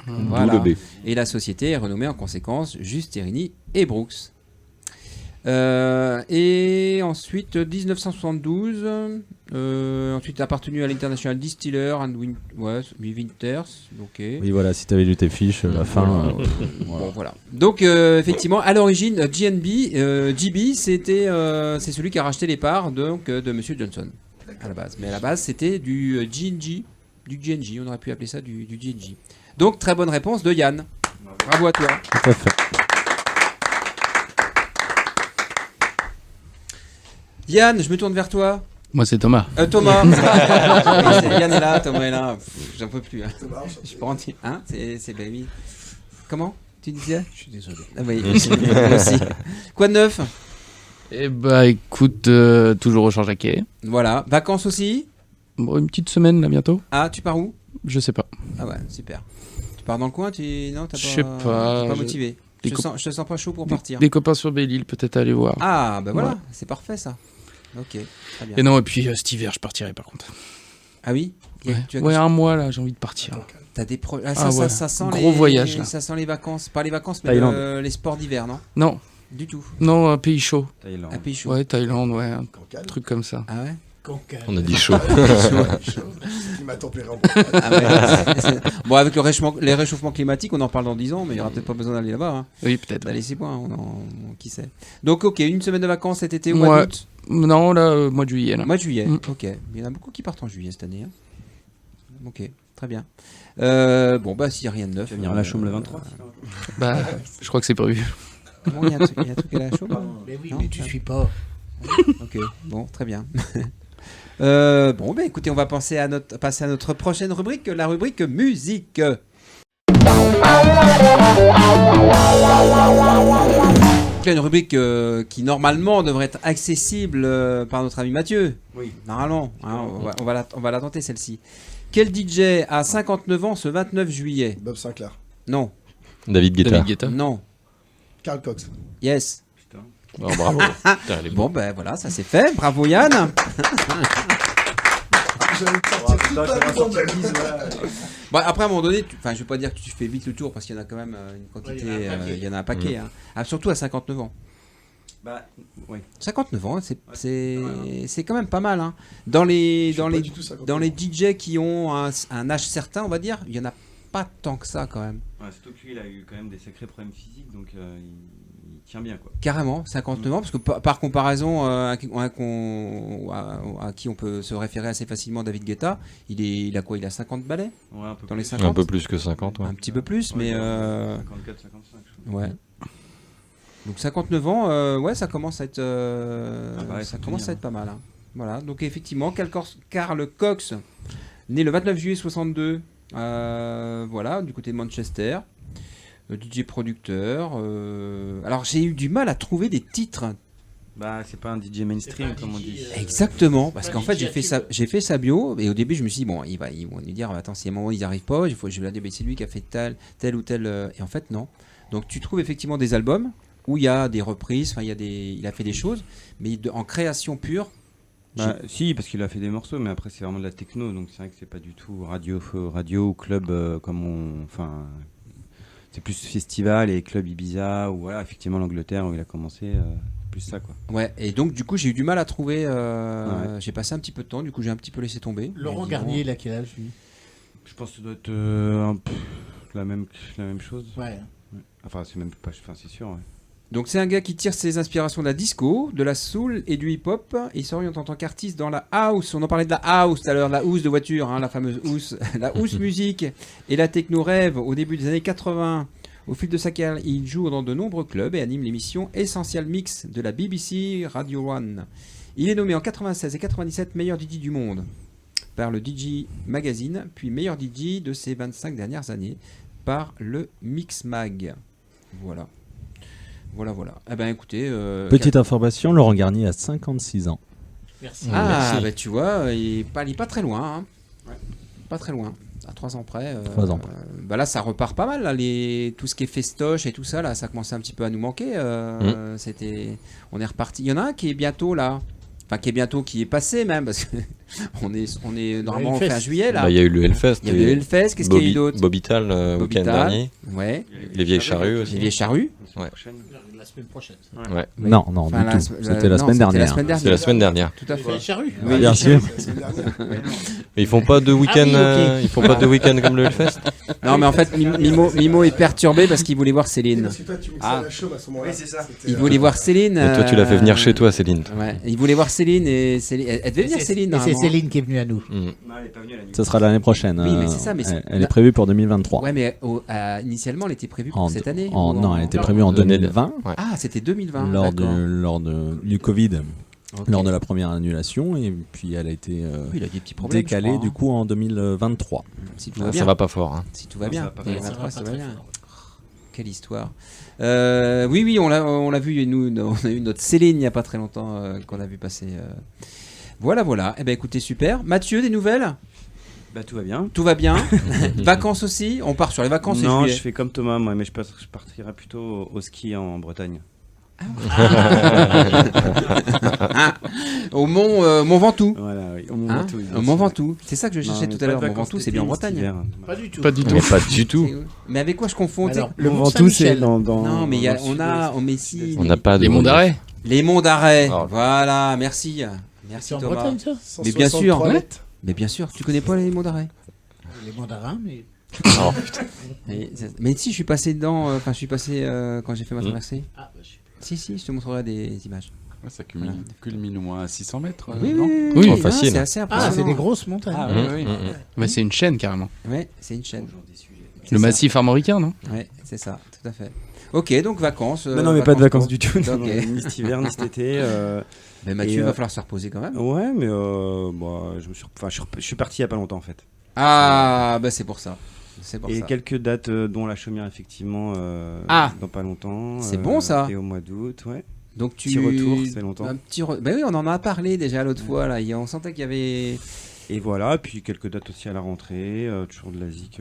Speaker 2: Voilà. Et la société est renommée en conséquence Justerini et Brooks. Et ensuite, 1972, ensuite appartenu à l'International Distiller and Winters. Okay.
Speaker 8: Oui, voilà, si tu avais lu tes fiches, la fin.
Speaker 2: Bon, voilà. Donc, effectivement, à l'origine, GB, c'est celui qui a racheté les parts de M. Johnson, à la base. Mais à la base, c'était du G&G. Du G&G, on aurait pu appeler ça du G&G. Donc, très bonne réponse de Yann. Bravo à toi.
Speaker 8: Tout à fait.
Speaker 2: Yann, je me tourne vers toi.
Speaker 7: Moi, c'est Thomas.
Speaker 2: Thomas. Yann est là, Thomas est là. J'en peux plus. Hein. Je peux en dire. Hein, c'est baby. Comment tu disais?
Speaker 4: Je suis désolé.
Speaker 2: Ah oui, moi aussi. Quoi de neuf?
Speaker 7: Eh bah, écoute, toujours au Champ-Jacquet.
Speaker 2: Voilà. Vacances aussi?
Speaker 7: Bon, une petite semaine, là, bientôt.
Speaker 2: Ah, tu pars où?
Speaker 7: Je sais pas.
Speaker 2: Ah ouais, super. Tu pars dans le coin? Non, t'as pas...
Speaker 7: Je sais pas.
Speaker 2: T'es pas motivé. Je te sens pas chaud pour partir.
Speaker 7: Des copains sur Belle-Île, peut-être aller voir.
Speaker 2: Ah, bah voilà,
Speaker 7: Ouais.
Speaker 2: C'est parfait ça. Ok, très bien.
Speaker 7: Et non, et puis cet hiver, je partirai par contre.
Speaker 2: Ah oui?
Speaker 7: Ouais, un mois là, j'ai envie de partir.
Speaker 2: T'as des projets.
Speaker 7: Ouais.
Speaker 2: Ça sent
Speaker 7: Gros voyage, là.
Speaker 2: Ça sent les vacances. Pas les vacances, mais les sports d'hiver, non?
Speaker 7: Non.
Speaker 2: Du tout.
Speaker 7: Non, un pays chaud.
Speaker 8: Thaïlande.
Speaker 2: Un pays chaud.
Speaker 7: Ouais, Thaïlande, ouais. Un truc comme ça.
Speaker 2: Ah ouais?
Speaker 9: On a dit chaud.
Speaker 5: Climat tempéré en
Speaker 2: Ah ouais. Bon, avec les réchauffements climatiques, on en parle dans 10 ans, mais il n'y aura peut-être pas besoin d'aller là-bas. Hein.
Speaker 7: Oui, peut-être.
Speaker 2: D'aller 6 points, qui sait. Donc, ok, une semaine de vacances cet été au mois d'août?
Speaker 7: Non, là, mois de juillet. Là.
Speaker 2: Mois de juillet, ok. Il y en a beaucoup qui partent en juillet cette année. Hein. Ok, très bien. Bon, bah, s'il n'y a rien de neuf.
Speaker 8: Tu vas venir à la Chaume le 23
Speaker 7: Bah, je crois que c'est prévu.
Speaker 2: Comment il y a un truc à la Chaume?
Speaker 4: Mais oui,
Speaker 2: Non,
Speaker 4: mais tu suis pas.
Speaker 2: Ok, bon, très bien. Bon, bah écoutez, on va passer à notre prochaine rubrique, la rubrique musique. Une rubrique qui normalement devrait être accessible par notre ami Mathieu.
Speaker 6: Oui.
Speaker 2: Normalement, hein, on va la tenter celle-ci. Quel DJ a 59 ans ce 29 juillet?
Speaker 5: Bob Sinclair.
Speaker 2: Non.
Speaker 9: David Guetta.
Speaker 7: David Guetta.
Speaker 2: Non.
Speaker 5: Carl Cox.
Speaker 2: Yes.
Speaker 9: Oh, bravo. Putain, elle est
Speaker 2: Bon, ben voilà, ça c'est fait. Bravo Yann. Bon, après, à un moment donné, je vais pas dire que tu fais vite le tour parce qu'il y en a quand même une quantité, il y en a un paquet. Hein. Ah, surtout à 59 ans.
Speaker 6: Bah, oui.
Speaker 2: 59 ans, c'est quand même pas mal. Hein. Dans les DJ qui ont un âge certain, on va dire, il y en a pas tant que ça quand même.
Speaker 6: Ouais, surtout que lui, il a eu quand même des sacrés problèmes physiques, donc il tient bien, quoi.
Speaker 2: Carrément, 59 ans, parce que par comparaison à qui on peut se référer assez facilement, David Guetta, il a quoi? Il a 50 balais?
Speaker 6: Ouais, un peu
Speaker 2: dans
Speaker 6: plus.
Speaker 2: les 50?
Speaker 9: Un peu plus que 50, ouais.
Speaker 2: Un petit peu plus,
Speaker 6: Ouais,
Speaker 2: mais...
Speaker 6: 54, 55, je crois.
Speaker 2: Ouais. Donc 59 ans, ouais, ça commence à être,
Speaker 6: ça
Speaker 2: commence à être pas mal. Hein. Voilà, donc effectivement, Carl Cox, né le 29 juillet 62, voilà, du côté de Manchester, DJ producteur. Alors j'ai eu du mal à trouver des titres.
Speaker 6: Bah, c'est pas un DJ mainstream, comme on dit.
Speaker 2: Exactement, parce qu'en fait j'ai fait sa bio et au début je me suis dit bon, ils vont nous dire attends, si à un moment ils n'y arrivent pas, je vais leur dire c'est lui qui a fait tel ou tel, et en fait non. Donc tu trouves effectivement des albums où il y a des reprises, il a fait des choses, mais en création pure,
Speaker 6: Bah, si, parce qu'il a fait des morceaux, mais après c'est vraiment de la techno, donc c'est vrai que c'est pas du tout radio ou club enfin, c'est plus festival et club Ibiza ou voilà, effectivement l'Angleterre où il a commencé, plus ça quoi.
Speaker 2: Ouais, et donc du coup j'ai eu du mal à trouver.
Speaker 6: Ouais.
Speaker 2: J'ai passé un petit peu de temps, du coup j'ai un petit peu laissé tomber.
Speaker 4: Laurent
Speaker 2: Mais
Speaker 4: Garnier, il a quel âge lui?
Speaker 6: Je pense que ça doit être un peu la même chose.
Speaker 4: Ouais.
Speaker 6: Enfin, c'est même pas, enfin c'est sûr. Ouais.
Speaker 2: Donc c'est un gars qui tire ses inspirations de la disco, de la soul et du hip-hop. Il s'oriente en tant qu'artiste dans la house. On en parlait de la house tout à l'heure, la house de voiture, hein, la fameuse house, la house musique et la techno rêve au début des années 80. Au fil de sa carrière, il joue dans de nombreux clubs et anime l'émission Essential Mix de la BBC Radio 1. Il est nommé en 96 et 97 meilleur DJ du monde par le DJ Magazine, puis meilleur DJ de ces 25 dernières années par le Mix Mag. Voilà. Voilà. Eh ben écoutez...
Speaker 8: Petite information, Laurent Garnier a 56 ans.
Speaker 4: Merci.
Speaker 2: Ah,
Speaker 7: Merci.
Speaker 2: bah tu vois, il est pas très loin. Hein. Pas très loin. À 3 ans près.
Speaker 8: 3 ans près.
Speaker 2: Bah là, ça repart pas mal. Là, tout ce qui est festoche et tout ça, là, ça commençait un petit peu à nous manquer. On est reparti. Il y en a un qui est bientôt là. Enfin, qui est passé même, parce que on est normalement fin juillet là.
Speaker 9: Bah, il y a eu le Hellfest.
Speaker 2: Il y avait le Hellfest, qu'est-ce qu'il y a eu d'autre?
Speaker 9: Bobital, week-end dernier.
Speaker 2: Ouais.
Speaker 9: Les vieilles charrues aussi.
Speaker 2: Les vieilles charrues.
Speaker 9: Ouais.
Speaker 4: La semaine prochaine.
Speaker 9: Ouais.
Speaker 8: Non,
Speaker 2: Enfin,
Speaker 8: du tout. C'était la semaine dernière.
Speaker 9: C'est la semaine dernière.
Speaker 2: Tout à fait.
Speaker 4: La charrue.
Speaker 2: Oui,
Speaker 8: bien sûr.
Speaker 9: Et ils font pas de week-end,
Speaker 4: oui, ok.
Speaker 9: ils font pas de week-end comme le Hellfest.
Speaker 2: Non, mais en fait, Mimo est perturbé parce qu'il voulait voir Céline.
Speaker 5: Parce que toi, tu mixais
Speaker 2: Ah.
Speaker 5: à la chaume à ce moment-là.
Speaker 6: Oui, c'est ça.
Speaker 5: C'était,
Speaker 2: Il voulait voir Céline.
Speaker 9: Et toi, tu l'as fait venir chez toi, Céline.
Speaker 2: Ouais, il voulait voir Céline et Céline. Elle devait venir Céline.
Speaker 4: Et c'est
Speaker 2: normalement.
Speaker 4: Céline qui est venue à nous.
Speaker 9: Mm.
Speaker 6: Non, elle est pas venue à la nuit.
Speaker 8: Ce sera l'année prochaine.
Speaker 2: Oui, mais c'est ça, mais c'est-
Speaker 8: elle est prévue pour 2023.
Speaker 2: Ouais, mais initialement, elle était prévue pour cette année. ou
Speaker 8: Non, elle était prévue en
Speaker 9: L'année
Speaker 8: 2020
Speaker 2: Ah, c'était 2020.
Speaker 8: lors
Speaker 2: d'accord.
Speaker 8: du Covid,
Speaker 2: Ok.
Speaker 8: lors de la première annulation, et puis elle a été
Speaker 2: Oui, il a des petits problèmes.
Speaker 8: décalée
Speaker 2: je crois,
Speaker 8: du coup en 2023.
Speaker 2: hein. Si tout
Speaker 9: Ah,
Speaker 2: va
Speaker 9: ça
Speaker 2: bien.
Speaker 9: va pas fort. Hein.
Speaker 2: Si tout va
Speaker 6: Non,
Speaker 2: bien.
Speaker 6: ça va pas
Speaker 2: Et
Speaker 6: fort.
Speaker 2: 23,
Speaker 4: Ça
Speaker 2: ça
Speaker 4: va
Speaker 2: va
Speaker 4: pas
Speaker 2: bien.
Speaker 4: très fort.
Speaker 2: Quelle histoire. Oui, on l'a vu, et nous, on a eu notre Céline il n'y a pas très longtemps qu'on a vu passer. Voilà. Eh ben écoutez, super. Mathieu, des nouvelles?
Speaker 6: Bah tout va bien.
Speaker 2: Tout va bien. Vacances aussi? On part sur les vacances. c'est
Speaker 6: Non,
Speaker 2: juillet.
Speaker 6: je fais comme Thomas, moi, mais je partirai plutôt au ski en Bretagne.
Speaker 2: Au Mont Ventoux.
Speaker 6: Voilà, oui, au Mont
Speaker 2: Hein
Speaker 6: Ventoux, bien
Speaker 2: Au
Speaker 6: sûr.
Speaker 2: Mont Ventoux. C'est ça que je
Speaker 6: Non,
Speaker 2: cherchais
Speaker 6: mais
Speaker 2: tout
Speaker 6: pas
Speaker 2: à
Speaker 6: de
Speaker 2: l'heure. Mont
Speaker 6: vacances
Speaker 2: Ventoux, c'est
Speaker 6: cet
Speaker 2: bien en
Speaker 6: été,
Speaker 2: Bretagne.
Speaker 6: cet hiver.
Speaker 4: Pas du tout.
Speaker 7: Pas du tout.
Speaker 9: Mais pas du tout.
Speaker 2: Mais avec quoi je confonds? tu sais
Speaker 4: Alors,
Speaker 6: Le
Speaker 4: Mont
Speaker 6: Ventoux, c'est
Speaker 4: Saint-Michel.
Speaker 6: dans.
Speaker 2: Non, mais il y a,
Speaker 6: dans le
Speaker 2: mais
Speaker 6: sud-est.
Speaker 2: si.
Speaker 9: On n'a pas de
Speaker 7: Les monts d'arrêt.
Speaker 2: Les monts d'arrêt.
Speaker 9: Oh.
Speaker 2: Voilà, merci. Merci
Speaker 4: C'est en
Speaker 2: Thomas.
Speaker 4: Bretagne, ça?
Speaker 2: Mais bien sûr.
Speaker 5: 163 mètres.
Speaker 2: Mais bien sûr, tu connais pas les monts d'arrêt.
Speaker 4: Les mandarins, mais.
Speaker 9: Oh,
Speaker 2: Mais si, je suis passé dedans. Enfin, je suis passé quand j'ai fait ma
Speaker 9: Mm.
Speaker 2: traversée.
Speaker 4: Ah, bah, je sais
Speaker 2: Si, je te montrerai des images.
Speaker 3: Ouais, ça culmine au moins à 600 mètres.
Speaker 2: Oui,
Speaker 3: non
Speaker 7: Oui,
Speaker 2: non,
Speaker 9: facile.
Speaker 2: C'est assez
Speaker 4: pas.
Speaker 2: impressionnant.
Speaker 4: Ah, c'est des grosses montagnes.
Speaker 2: Ah,
Speaker 3: Oui, oui.
Speaker 7: Bah, c'est une chaîne carrément.
Speaker 2: Ouais, c'est une chaîne. C'est
Speaker 7: Le
Speaker 2: ça.
Speaker 7: massif armoricain, non?
Speaker 2: Ouais, c'est ça, tout à fait. Ok, donc vacances.
Speaker 10: Non, mais pas de vacances
Speaker 2: pour-
Speaker 10: du tout.
Speaker 6: Non,
Speaker 2: Ok.
Speaker 6: ni cet hiver, ni cet été.
Speaker 2: Mais Mathieu,
Speaker 6: Et,
Speaker 2: va falloir se reposer quand même.
Speaker 6: Ouais, mais je suis parti il y a pas longtemps en fait.
Speaker 2: Ah, bah c'est pour ça. C'est pour
Speaker 6: Et
Speaker 2: ça.
Speaker 6: quelques dates, dont la Chaumière effectivement,
Speaker 2: Ah.
Speaker 6: dans pas longtemps.
Speaker 2: C'est bon, ça.
Speaker 6: Et au mois d'août, ouais.
Speaker 2: Donc tu
Speaker 6: Petit retour, ça fait longtemps.
Speaker 2: Un petit bah oui, on en a parlé déjà l'autre fois là. On sentait qu'il y avait.
Speaker 6: Et voilà, puis quelques dates aussi à la rentrée, toujours de la zik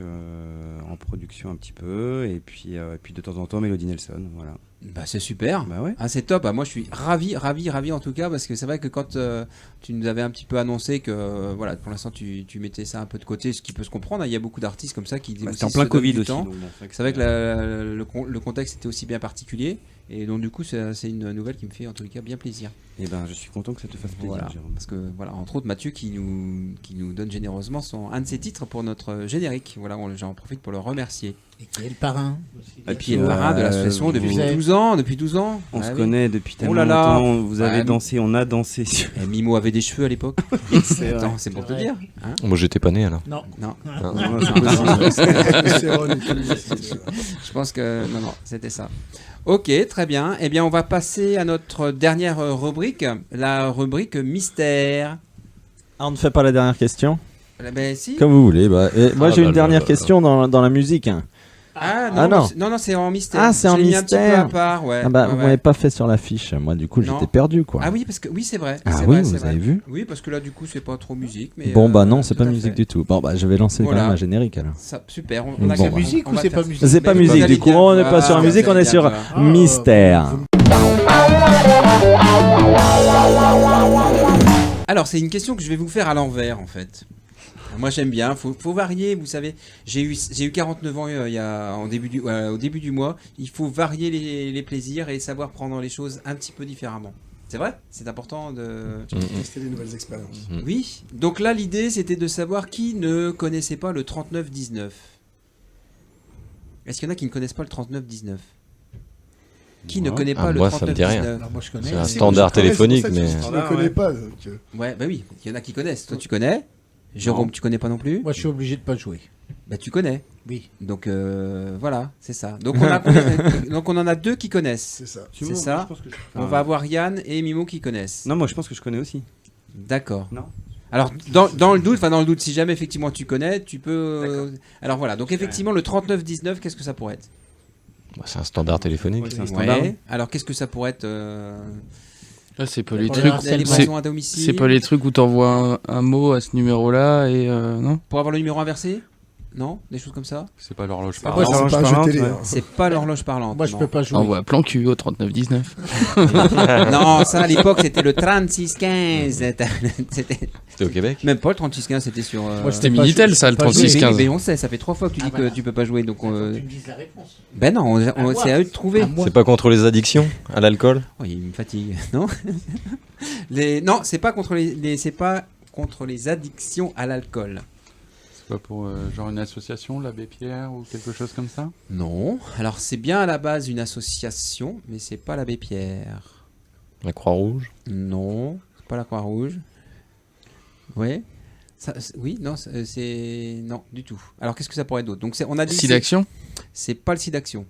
Speaker 6: en production un petit peu, et puis de temps en temps Mélodie Nelson, voilà.
Speaker 2: Bah c'est super.
Speaker 6: Bah ouais.
Speaker 2: Ah c'est top. Ah, moi je suis ravi en tout cas parce que c'est vrai que quand tu nous avais un petit peu annoncé que voilà pour l'instant tu mettais ça un peu de côté, ce qui peut se comprendre. Il y a beaucoup d'artistes comme ça qui
Speaker 6: Bah,
Speaker 2: aussi
Speaker 6: c'était en
Speaker 2: se
Speaker 6: plein
Speaker 2: donnent
Speaker 6: Covid
Speaker 2: du
Speaker 6: aussi.
Speaker 2: temps.
Speaker 6: donc bon,
Speaker 2: C'est vrai que le contexte était aussi bien particulier et donc du coup c'est une nouvelle qui me fait en tout cas bien plaisir.
Speaker 6: Et ben je suis content que ça te fasse plaisir,
Speaker 2: Voilà,
Speaker 6: Jérôme.
Speaker 2: parce que voilà, entre autres Mathieu qui nous donne généreusement un de ses titres pour notre générique. Voilà, j'en profite pour le remercier.
Speaker 4: Et qui est le parrain aussi.
Speaker 2: Et puis il est le parrain de l'association depuis
Speaker 4: vous-
Speaker 2: 12 ans, depuis 12 ans.
Speaker 6: On
Speaker 2: Ah
Speaker 6: se
Speaker 2: oui.
Speaker 6: connaît depuis tellement
Speaker 2: Oh là là.
Speaker 6: longtemps, vous avez
Speaker 2: Ouais.
Speaker 6: dansé, on a dansé sur...
Speaker 2: Et Mimo avait des cheveux à l'époque.
Speaker 6: C'est vrai.
Speaker 2: Attends, c'est pour te
Speaker 4: vrai.
Speaker 2: dire. Hein
Speaker 9: Moi, j'étais pas né alors.
Speaker 4: Non.
Speaker 2: non.
Speaker 9: Hein.
Speaker 6: Non, c'est possible.
Speaker 5: C'est Ron et tout.
Speaker 2: Je pense que non, c'était ça. Ok, très bien. Eh bien, on va passer à notre dernière rubrique, la rubrique mystère.
Speaker 8: Ah, on ne fait pas la dernière question?
Speaker 2: Ben si.
Speaker 8: Comme vous voulez. Moi
Speaker 9: Ah,
Speaker 8: j'ai
Speaker 9: bah,
Speaker 8: une dernière
Speaker 9: là.
Speaker 8: question dans la musique.
Speaker 2: Ah
Speaker 8: Ah, non.
Speaker 2: non, c'est en mystère.
Speaker 8: Ah, c'est
Speaker 2: Je
Speaker 8: en
Speaker 2: l'ai mis un petit peu
Speaker 8: mystère.
Speaker 2: à part, ouais.
Speaker 8: Ah bah
Speaker 2: Ouais,
Speaker 8: vous
Speaker 2: ouais.
Speaker 8: m'avez pas fait sur l'affiche. Moi du coup
Speaker 2: Non.
Speaker 8: j'étais perdu quoi.
Speaker 2: Ah oui, parce que oui, c'est vrai.
Speaker 8: Ah
Speaker 2: c'est
Speaker 8: oui,
Speaker 2: vrai,
Speaker 8: vous
Speaker 2: c'est vrai.
Speaker 8: avez vu?
Speaker 2: Oui, parce que là, du coup, c'est pas trop musique. Mais
Speaker 8: Bon bah non, c'est
Speaker 2: tout
Speaker 8: pas
Speaker 2: à
Speaker 8: musique
Speaker 2: fait.
Speaker 8: du tout. Bon bah je vais lancer
Speaker 2: Voilà.
Speaker 8: quand même un générique alors.
Speaker 2: Ça, super.
Speaker 8: Bon,
Speaker 2: a
Speaker 8: bah.
Speaker 4: musique ou c'est pas musique?
Speaker 8: C'est pas
Speaker 2: Mais
Speaker 8: musique
Speaker 2: vous allez
Speaker 8: du coup,
Speaker 2: bien.
Speaker 8: on n'est pas sur la
Speaker 2: Ah,
Speaker 8: musique,
Speaker 2: vous
Speaker 8: on
Speaker 2: allez
Speaker 8: est sur
Speaker 2: bien,
Speaker 4: Ah,
Speaker 8: mystère.
Speaker 2: Alors, c'est une question que je vais vous faire à l'envers, en fait. Moi, j'aime bien. Faut varier, vous savez. J'ai eu 49 ans au début du mois. Il faut varier les plaisirs et savoir prendre les choses un petit peu différemment. C'est vrai ? C'est important de...
Speaker 5: Tester des nouvelles expériences.
Speaker 2: Oui. Donc là, l'idée, c'était de savoir qui ne connaissait pas le 3919. Est-ce qu'il y en a qui ne connaissent pas le 3919 ? Qui ne connaît pas le
Speaker 9: moi, ça me dit rien.
Speaker 2: 3919 ?
Speaker 4: Alors, moi, je connais.
Speaker 9: C'est un standard téléphonique, mais...
Speaker 5: Je ne connais pas. Donc,
Speaker 2: Ouais, bah oui. Il y en a qui connaissent. Toi, tu connais ? Jérôme, tu connais pas non plus ?
Speaker 4: Moi, je suis obligé de pas jouer.
Speaker 2: Bah, tu connais.
Speaker 4: Oui.
Speaker 2: Donc voilà, c'est ça. Donc donc on en a 2 qui connaissent.
Speaker 5: c'est ça.
Speaker 2: C'est ça. On va avoir Yann et Mimo qui connaissent.
Speaker 6: Non, moi je pense que je connais aussi.
Speaker 2: D'accord.
Speaker 6: Non.
Speaker 2: Alors dans le doute, si jamais effectivement tu connais, tu peux. Alors voilà. Donc effectivement le 3919, qu'est-ce que ça pourrait être ?
Speaker 9: Bah, c'est un standard téléphonique.
Speaker 6: Ouais, c'est un standard.
Speaker 2: Ouais. Alors qu'est-ce que ça pourrait être
Speaker 7: Ah, c'est pas les
Speaker 4: Pour
Speaker 7: trucs.
Speaker 4: les
Speaker 2: livraison à domicile.
Speaker 7: C'est pas les trucs où t'envoies un mot à ce numéro-là et non.
Speaker 2: Pour avoir le numéro inversé ? Non ? Des choses comme ça ?
Speaker 3: C'est pas l'horloge
Speaker 5: Moi,
Speaker 3: parlante.
Speaker 5: c'est pas un jeu télé.
Speaker 6: ouais.
Speaker 5: hein.
Speaker 2: C'est pas l'horloge parlante.
Speaker 4: Moi, je
Speaker 2: non.
Speaker 4: peux pas jouer.
Speaker 7: Envoie plan cul au 3919.
Speaker 2: Non, ça à l'époque c'était le 3615. C'était
Speaker 9: C'était au Québec.
Speaker 2: même pas le 3615, c'était sur.
Speaker 4: Moi,
Speaker 7: C'était
Speaker 4: pas-
Speaker 7: Minitel, ça, le
Speaker 4: pas joué.
Speaker 7: 3615.
Speaker 2: Mais on sait, ça fait 3 fois que tu dis
Speaker 4: voilà.
Speaker 2: que tu peux pas jouer, donc.
Speaker 4: Faut que tu me dises la réponse.
Speaker 2: Ben non,
Speaker 4: moi.
Speaker 2: c'est à eux de trouver.
Speaker 4: À moi.
Speaker 9: C'est pas contre les addictions à l'alcool.
Speaker 2: Oh, il me fatigue, non Non, c'est pas contre c'est pas contre les addictions à l'alcool.
Speaker 3: C'est pas pour genre une association, l'Abbé Pierre ou quelque chose comme ça?
Speaker 2: Non. Alors c'est bien à la base une association, mais c'est pas l'Abbé Pierre.
Speaker 9: La Croix-Rouge.
Speaker 2: Non, c'est pas la Croix-Rouge. Oui. Oui, non, c'est non du tout. Alors qu'est-ce que ça pourrait être d'autre? Donc on a dit
Speaker 7: Sidaction.
Speaker 2: c'est pas le Sidaction.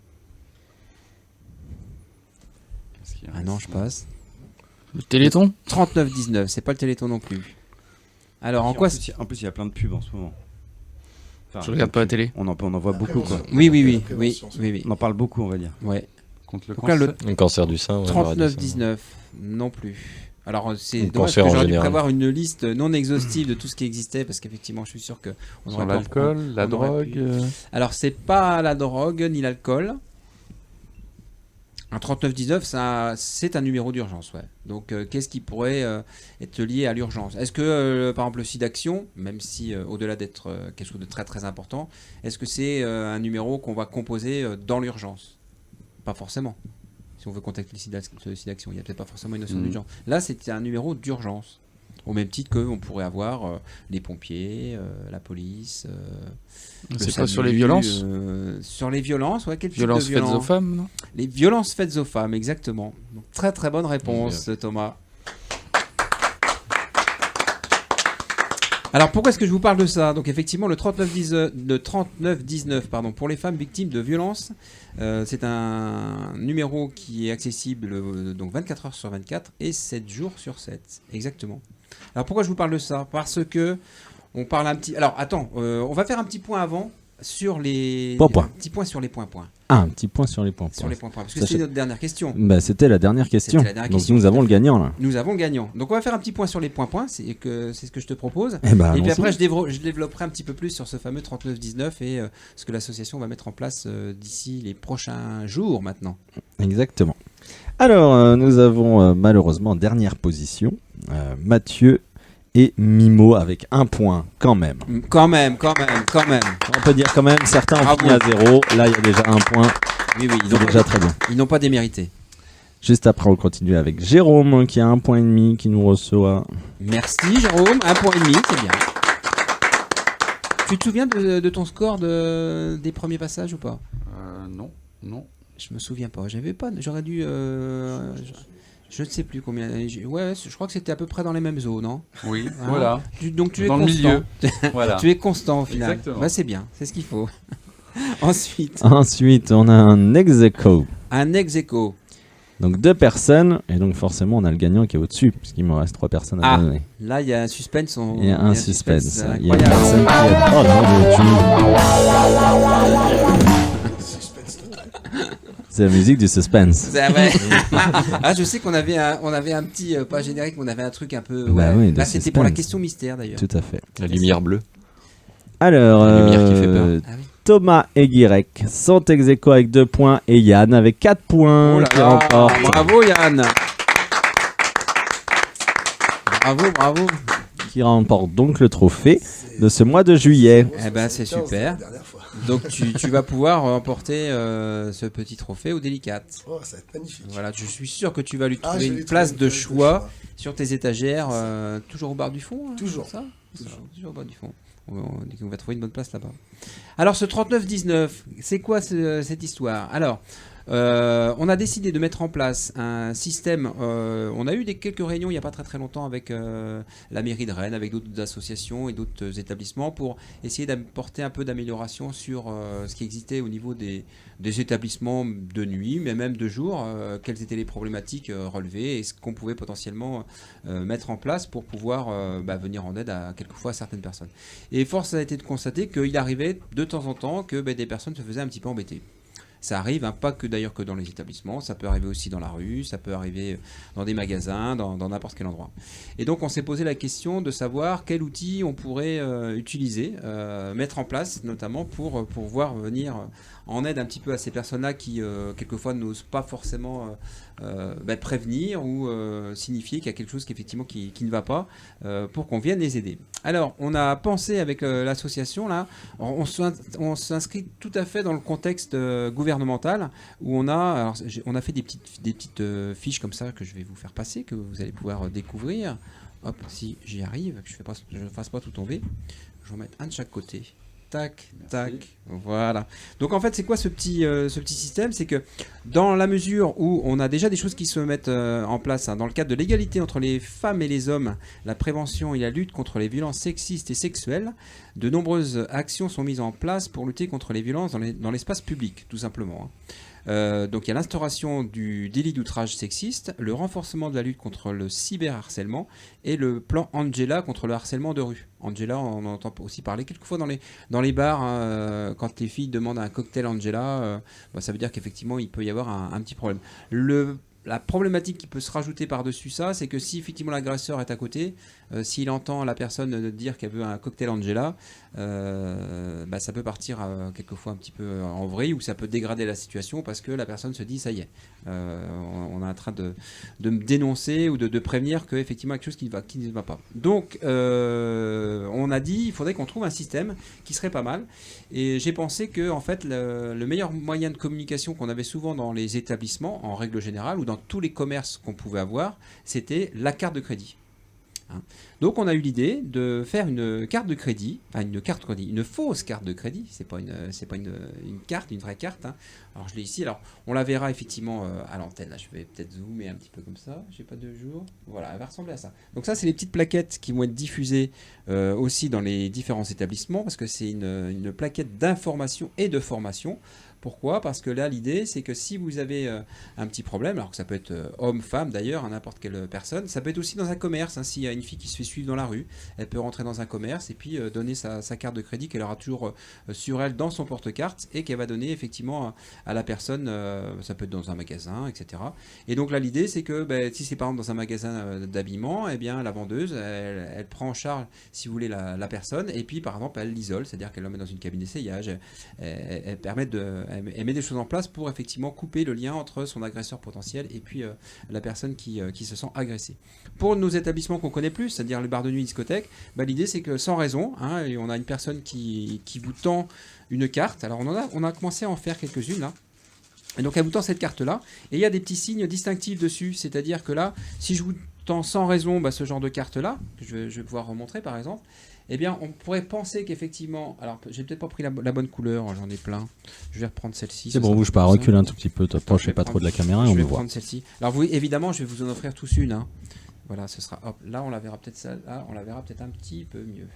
Speaker 3: Est-ce qu'il y a
Speaker 2: Ah
Speaker 3: un-
Speaker 2: non, je passe.
Speaker 7: Le Téléthon.
Speaker 2: 39,19, c'est pas le Téléthon non plus. Alors en quoi
Speaker 6: En plus, il y a plein de pubs en ce moment. Enfin,
Speaker 7: Je regarde pas la télé.
Speaker 6: On en voit beaucoup, quoi.
Speaker 2: Oui.
Speaker 6: On en parle beaucoup, on va dire.
Speaker 2: Ouais.
Speaker 3: Contre le
Speaker 2: Donc là, le
Speaker 3: cancer.
Speaker 9: Un cancer du sein. ouais, j'aurais dit ça.
Speaker 2: 39,19 non plus. Alors c'est
Speaker 9: Ou
Speaker 2: dommage
Speaker 9: cancer
Speaker 2: que
Speaker 9: en
Speaker 2: j'aurais dû
Speaker 9: général.
Speaker 2: prévoir une liste non exhaustive de tout ce qui existait parce qu'effectivement je suis sûr que on
Speaker 3: Sur
Speaker 2: aurait pas-
Speaker 3: l'alcool, la
Speaker 2: on aurait
Speaker 3: drogue.
Speaker 2: pu. Alors c'est pas la drogue ni l'alcool. Un 3919 c'est un numéro d'urgence, ouais. Donc qu'est-ce qui pourrait être lié à l'urgence? Est-ce que par exemple le SIDAction, même si au-delà d'être quelque chose de très très important, est-ce que c'est un numéro qu'on va composer dans l'urgence? Pas forcément. Si on veut contacter le SIDAction, il n'y a peut-être pas forcément une notion d'urgence. Là, c'est un numéro d'urgence. Au même titre qu'on pourrait avoir les pompiers, la police.
Speaker 7: C'est pas sur les violences.
Speaker 2: Sur les violences, ouais. Quel type
Speaker 7: Violences
Speaker 2: de
Speaker 7: faites
Speaker 2: violence?
Speaker 7: aux femmes, non?
Speaker 2: Les violences faites aux femmes, exactement. Donc, très très bonne réponse, Thomas. Alors pourquoi est-ce que je vous parle de ça? Donc effectivement le 3919 pour les femmes victimes de violences, c'est un numéro qui est accessible donc 24 heures sur 24 et 7 jours sur 7. Exactement. Alors pourquoi je vous parle de ça? Parce que on parle un petit... Alors attends, on va faire un petit point avant sur les...
Speaker 8: Point.
Speaker 2: Un petit point sur les points.
Speaker 8: Ah, un petit point sur les points.
Speaker 2: Sur les points. Parce que
Speaker 8: Sachez-
Speaker 2: c'est notre dernière question.
Speaker 8: Bah, c'était la dernière question.
Speaker 2: C'était la dernière
Speaker 8: Donc
Speaker 2: question,
Speaker 8: nous avons le gagnant là.
Speaker 2: Nous avons le gagnant. Donc on va faire un petit point sur les points. C'est ce que je te propose.
Speaker 8: Eh ben,
Speaker 2: Et puis
Speaker 8: allons-y.
Speaker 2: après, je développerai un petit peu plus sur ce fameux 3919 et ce que l'association va mettre en place d'ici les prochains jours maintenant.
Speaker 8: Exactement. Alors, nous avons malheureusement en dernière position Mathieu et Mimo avec un point quand même.
Speaker 2: Quand même.
Speaker 8: On peut dire quand même, certains ont fini à 0. Là, il y a déjà un point.
Speaker 2: Oui,
Speaker 8: C'est déjà très bien.
Speaker 2: ils n'ont pas démérité.
Speaker 8: Juste après, on continue avec Jérôme qui a 1,5 point qui nous reçoit.
Speaker 2: Merci Jérôme, 1,5 point, c'est bien. Tu te souviens de ton score des premiers passages ou pas?
Speaker 3: Non.
Speaker 2: Je me souviens pas. J'aurais dû. Je ne sais plus combien. Ouais, je crois que c'était à peu près dans les mêmes eaux, non?
Speaker 3: Oui,
Speaker 2: Ah.
Speaker 3: voilà.
Speaker 2: Donc tu es
Speaker 3: Dans le
Speaker 2: constant.
Speaker 3: milieu. Voilà.
Speaker 2: Tu es constant au final.
Speaker 3: Exactement.
Speaker 2: Bah, c'est bien, c'est ce qu'il faut. Ensuite,
Speaker 8: Ensuite, on a un ex-aequo.
Speaker 2: un ex-aequo.
Speaker 8: Donc 2 personnes, et donc forcément, on a le gagnant qui est au-dessus, puisqu'il me reste 3 personnes à
Speaker 2: Ah.
Speaker 8: donner.
Speaker 2: Là, il y a un suspense.
Speaker 8: Il y a un suspense. Il y a une
Speaker 2: incroyable.
Speaker 8: personne qui est... Oh non, c'est la musique du suspense.
Speaker 2: C'est vrai. Ah, je sais qu'on avait un petit, pas générique, mais on avait un truc un peu.
Speaker 8: Bah oui, de
Speaker 2: Là, c'était pour la
Speaker 8: suspense.
Speaker 2: question mystère d'ailleurs.
Speaker 8: Tout à fait.
Speaker 9: La lumière bleue.
Speaker 8: Alors,
Speaker 9: La lumière qui fait peur.
Speaker 2: Ah oui.
Speaker 8: Thomas et Guirec sont ex-aequo avec 2 points et Yann avec 4 points
Speaker 2: Oh là
Speaker 8: qui
Speaker 2: là,
Speaker 8: remporte.
Speaker 2: bravo Yann. Bravo.
Speaker 8: Qui remporte donc le trophée de ce mois de juillet.
Speaker 2: Eh ben, c'est super.
Speaker 5: La dernière fois.
Speaker 2: Donc tu vas pouvoir emporter ce petit trophée au Délicate.
Speaker 5: Oh, ça va être magnifique.
Speaker 2: Voilà, je suis sûr que tu vas lui
Speaker 5: Ah,
Speaker 2: trouver
Speaker 5: je vais
Speaker 2: une
Speaker 5: lui
Speaker 2: place
Speaker 5: trouver
Speaker 2: de
Speaker 5: une
Speaker 2: choix sur tes étagères, toujours au bar du fond. Hein,
Speaker 5: Toujours.
Speaker 2: ça toujours au bar du fond. On dit qu'on va trouver une bonne place là-bas. Alors ce 39-19, c'est quoi cette histoire? Alors, on a décidé de mettre en place un système. On a eu quelques réunions il n'y a pas très longtemps avec la mairie de Rennes, avec d'autres associations et d'autres établissements pour essayer d'apporter un peu d'amélioration sur ce qui existait au niveau des établissements de nuit, mais même de jour, quelles étaient les problématiques relevées et ce qu'on pouvait potentiellement mettre en place pour pouvoir venir en aide quelquefois à certaines personnes. Et force a été de constater qu'il arrivait de temps en temps que des personnes se faisaient un petit peu embêter. Ça arrive, pas que d'ailleurs que dans les établissements, ça peut arriver aussi dans la rue, ça peut arriver dans des magasins, dans n'importe quel endroit. Et donc on s'est posé la question de savoir quel outil on pourrait utiliser, mettre en place notamment pour pouvoir venir en aide un petit peu à ces personnes-là qui quelquefois n'osent pas forcément prévenir ou signifier qu'il y a quelque chose qu'effectivement qui ne va pas pour qu'on vienne les aider. Alors on a pensé avec l'association là, on s'inscrit tout à fait dans le contexte gouvernemental où on a fait des petites fiches comme ça que je vais vous faire passer, que vous allez pouvoir découvrir. Hop, si j'y arrive, que je ne fasse pas tout tomber, je vais en mettre un de chaque côté. Tac, tac, voilà. Donc en fait, c'est quoi ce petit système? C'est que dans la mesure où on a déjà des choses qui se mettent en place, dans le cadre de l'égalité entre les femmes et les hommes, la prévention et la lutte contre les violences sexistes et sexuelles, de nombreuses actions sont mises en place pour lutter contre les violences dans l'espace public, tout simplement. Donc il y a l'instauration du délit d'outrage sexiste, le renforcement de la lutte contre le cyberharcèlement et le plan Angela contre le harcèlement de rue. Angela, on en entend aussi parler quelquefois dans les bars, quand les filles demandent un cocktail Angela, ça veut dire qu'effectivement il peut y avoir un petit problème. La problématique qui peut se rajouter par-dessus ça, c'est que si effectivement l'agresseur est à côté, s'il entend la personne dire qu'elle veut un cocktail Angela, ça peut partir quelquefois un petit peu en vrille ou ça peut dégrader la situation parce que la personne se dit ça y est, on est en train de me dénoncer ou de prévenir qu'effectivement quelque chose qui ne va pas. Donc on a dit il faudrait qu'on trouve un système qui serait pas mal et j'ai pensé que en fait le meilleur moyen de communication qu'on avait souvent dans les établissements en règle générale ou dans tous les commerces qu'on pouvait avoir, c'était la carte de crédit. Donc on a eu l'idée de faire une carte de crédit, une fausse carte de crédit, c'est pas une carte, une vraie carte. Alors je l'ai ici, alors on la verra effectivement à l'antenne, là je vais peut-être zoomer un petit peu comme ça, j'ai pas 2 jours, voilà, elle va ressembler à ça. Donc ça c'est les petites plaquettes qui vont être diffusées aussi dans les différents établissements, parce que c'est une plaquette d'information et de formation. Pourquoi? Parce que là, l'idée, c'est que si vous avez un petit problème, alors que ça peut être homme, femme d'ailleurs, n'importe quelle personne, ça peut être aussi dans un commerce. S'il y a une fille qui se fait suivre dans la rue, elle peut rentrer dans un commerce et puis donner sa carte de crédit qu'elle aura toujours sur elle dans son porte-carte et qu'elle va donner effectivement à la personne, ça peut être dans un magasin, etc. Et donc là, l'idée, c'est que si c'est par exemple dans un magasin d'habillement, eh bien la vendeuse, elle prend en charge, si vous voulez, la personne et puis par exemple, elle l'isole, c'est-à-dire qu'elle la met dans une cabine d'essayage, elle permet elle met des choses en place pour effectivement couper le lien entre son agresseur potentiel et puis la personne qui se sent agressée. Pour nos établissements qu'on connaît plus, c'est-à-dire les bars de nuit, discothèques, l'idée c'est que sans raison, on a une personne qui vous tend une carte. Alors on a commencé à en faire quelques-unes là. Et donc elle vous tend cette carte-là et il y a des petits signes distinctifs dessus, c'est-à-dire que là, si je vous tends sans raison ce genre de carte-là, que je vais pouvoir remontrer par exemple, eh bien, on pourrait penser qu'effectivement... Alors, j'ai peut-être pas pris la bonne couleur, j'en ai plein. Je vais reprendre celle-ci.
Speaker 8: C'est bon, bouge pas, recule un tout petit peu, t'approchez pas trop de la caméra et on me voit.
Speaker 2: Je vais prendre celle-ci. Alors, évidemment, je vais vous en offrir tous une. Voilà, ce sera... Hop, là, on la verra peut-être là, on la verra peut-être un petit peu mieux.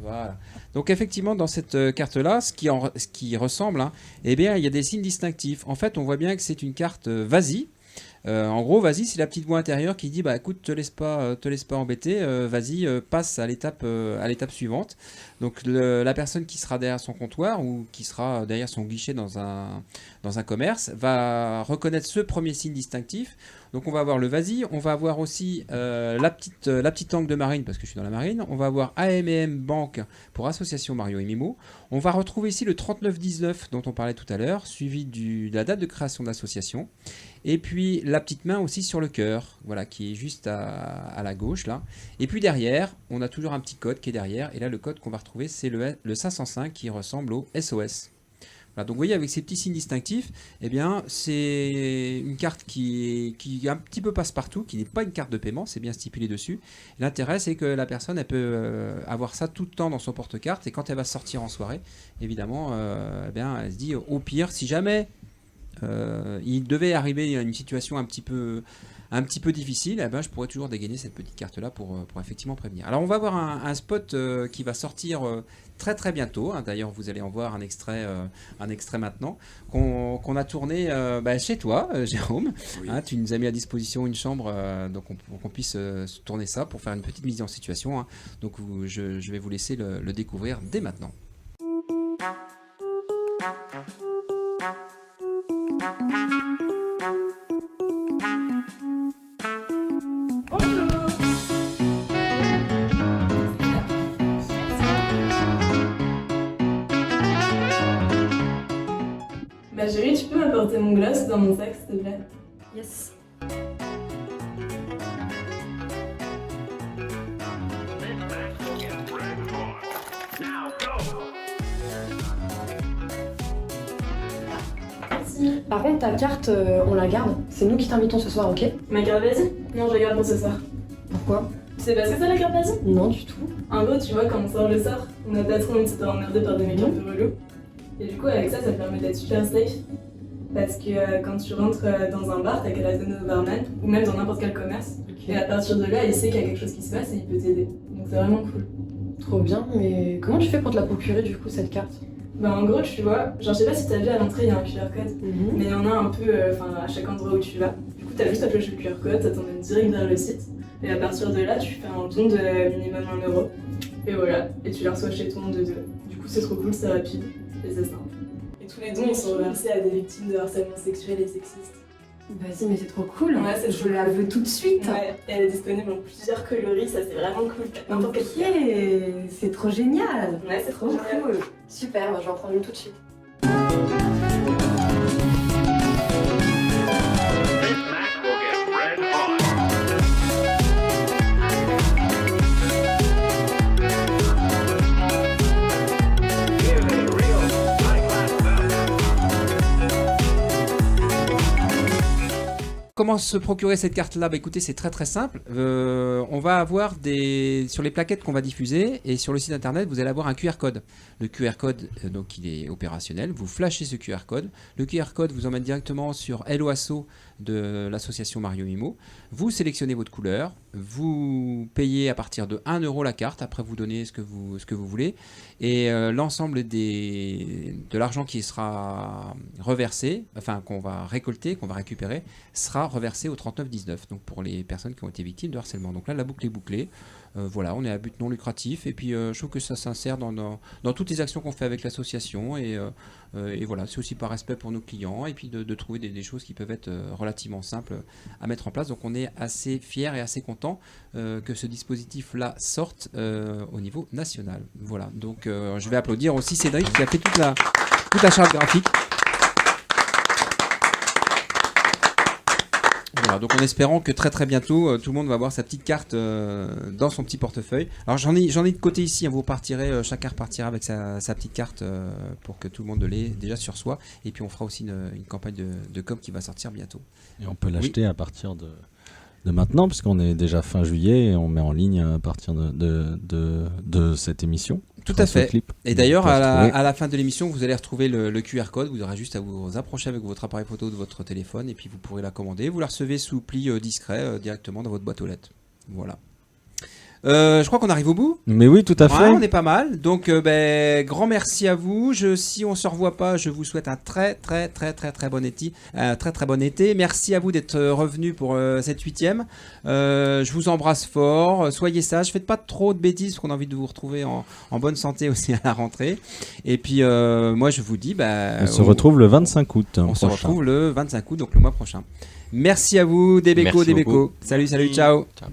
Speaker 2: Voilà. Donc, effectivement, dans cette carte-là, ce qui ressemble, eh bien, il y a des signes distinctifs. En fait, on voit bien que c'est une carte vas-y. En gros, vas-y, c'est la petite voix intérieure qui dit écoute, te laisse pas embêter, vas-y, passe à l'étape suivante. Donc la personne qui sera derrière son comptoir ou qui sera derrière son guichet dans un commerce va reconnaître ce premier signe distinctif. Donc on va avoir le vas-y, on va avoir aussi la petite tank de marine parce que je suis dans la marine, on va avoir AMM Banque pour Association Mario et Mimo, On va retrouver ici le 3919 dont on parlait tout à l'heure, suivi de la date de création de l'association. Et puis la petite main aussi sur le cœur, voilà, qui est juste à la gauche là. Et puis derrière, on a toujours un petit code qui est derrière. Et là, le code qu'on va retrouver, c'est le 505 qui ressemble au SOS. Voilà, donc vous voyez, avec ces petits signes distinctifs, eh bien, c'est une carte qui un petit peu passe-partout, qui n'est pas une carte de paiement, c'est bien stipulé dessus. L'intérêt, c'est que la personne, elle peut avoir ça tout le temps dans son porte-carte, et quand elle va sortir en soirée, évidemment, eh bien, elle se dit, au pire, si jamais il devait arriver à une situation un petit peu difficile, eh ben, je pourrais toujours dégainer cette petite carte-là pour effectivement prévenir. Alors, on va avoir un spot qui va sortir très très bientôt. Hein. D'ailleurs, vous allez en voir un extrait maintenant, qu'on a tourné chez toi, Jérôme. Oui. Hein, tu nous as mis à disposition une chambre donc pour qu'on puisse tourner ça, pour faire une petite mise en situation. Hein. Donc, je vais vous laisser le découvrir dès maintenant.
Speaker 10: Bah chérie, tu peux m'apporter mon gloss dans mon sac, s'il te plaît?
Speaker 11: Yes.
Speaker 10: Merci.
Speaker 11: Par contre, ta carte, on la garde. C'est nous qui t'invitons ce soir, ok?
Speaker 10: Ma carte vas-y? Non, je la garde pour ce soir.
Speaker 11: Pourquoi?
Speaker 10: Tu sais pas ce que c'est la carte vas-y?
Speaker 11: Non, du tout.
Speaker 10: En gros, tu vois, quand on sort le sort, notre patron il s'était emmerdé par des mecs un peu relous. Et du coup, avec ça, ça te permet d'être super safe. Parce que quand tu rentres dans un bar, t'as qu'à la donner au barman, ou même dans n'importe quel commerce. Okay. Et à partir de là, il sait qu'il y a quelque chose qui se passe et il peut t'aider. Donc c'est vraiment cool.
Speaker 11: Trop bien, mais comment tu fais pour te la procurer du coup, cette carte?
Speaker 10: Bah en gros, tu vois, genre je sais pas si t'as vu à l'entrée, il y a un QR code, mais il y en a un peu à chaque endroit où tu vas. Du coup, t'as juste à flasher le QR code, ça t'emmène direct vers le site. Et à partir de là, tu fais un don de minimum 1 €. Et voilà, et tu la reçois chez toi en 2 €. Du coup, c'est trop cool, c'est rapide et c'est simple. Et tous les dons, ils sont reversés à des victimes de harcèlement sexuel et sexiste.
Speaker 11: Vas-y, mais c'est trop cool.
Speaker 10: Ouais, c'est
Speaker 11: je la veux tout de suite.
Speaker 10: Ouais, elle est disponible en plusieurs coloris, ça c'est vraiment cool.
Speaker 11: Ok, c'est trop génial.
Speaker 10: Ouais, c'est trop génial.
Speaker 11: Cool. Super, moi je vais en prendre une tout de suite.
Speaker 2: Comment se procurer cette carte-là? Bah écoutez, c'est très très simple. On va avoir sur les plaquettes qu'on va diffuser et sur le site internet, vous allez avoir un QR code. Le QR code, donc il est opérationnel. Vous flashez ce QR code. Le QR code vous emmène directement sur Hello Asso de l'association Mario Mimo. Vous sélectionnez votre couleur. Vous payez à partir de 1 € la carte. Après, vous donnez ce que vous voulez. Et l'ensemble de l'argent qui sera reversé, enfin qu'on va récolter, qu'on va récupérer, sera reversé au 3919, donc pour les personnes qui ont été victimes de harcèlement. Donc là, la boucle est bouclée. Voilà, on est à but non lucratif. Et puis, je trouve que ça s'insère dans toutes les actions qu'on fait avec l'association. Et voilà, c'est aussi par respect pour nos clients. Et puis de trouver des choses qui peuvent être relativement simples à mettre en place. Donc on est assez fiers et assez contents que ce dispositif-là sorte au niveau national. Voilà, donc je vais applaudir aussi Cédric qui a fait toute la charte graphique. Voilà, donc en espérant que très très bientôt tout le monde va avoir sa petite carte dans son petit portefeuille. Alors j'en ai de côté ici, hein, chacun repartira avec sa petite carte pour que tout le monde l'ait déjà sur soi. Et puis on fera aussi une campagne de com qui va sortir bientôt.
Speaker 8: Et on peut l'acheter à partir de maintenant, puisqu'on est déjà fin juillet et on met en ligne à partir de cette émission.
Speaker 2: Tout à fait. Et d'ailleurs, à la fin de l'émission, vous allez retrouver le QR code. Vous aurez juste à vous approcher avec votre appareil photo de votre téléphone et puis vous pourrez la commander. Vous la recevez sous pli discret directement dans votre boîte aux lettres. Voilà. Je crois qu'on arrive au bout.
Speaker 8: Mais oui, tout à fait.
Speaker 2: Ouais, on est pas mal. Donc, grand merci à vous. Si on se revoit pas, je vous souhaite un très bon été. Merci à vous d'être revenus pour cette 8e. Je vous embrasse fort. Soyez sages. Faites pas trop de bêtises parce qu'on a envie de vous retrouver en bonne santé aussi à la rentrée. Et puis, moi, je vous dis,
Speaker 8: on se retrouve le 25 août.
Speaker 2: On se retrouve le 25 août, donc le mois prochain. Merci à vous, des bécos. Salut, ciao.
Speaker 9: Ciao.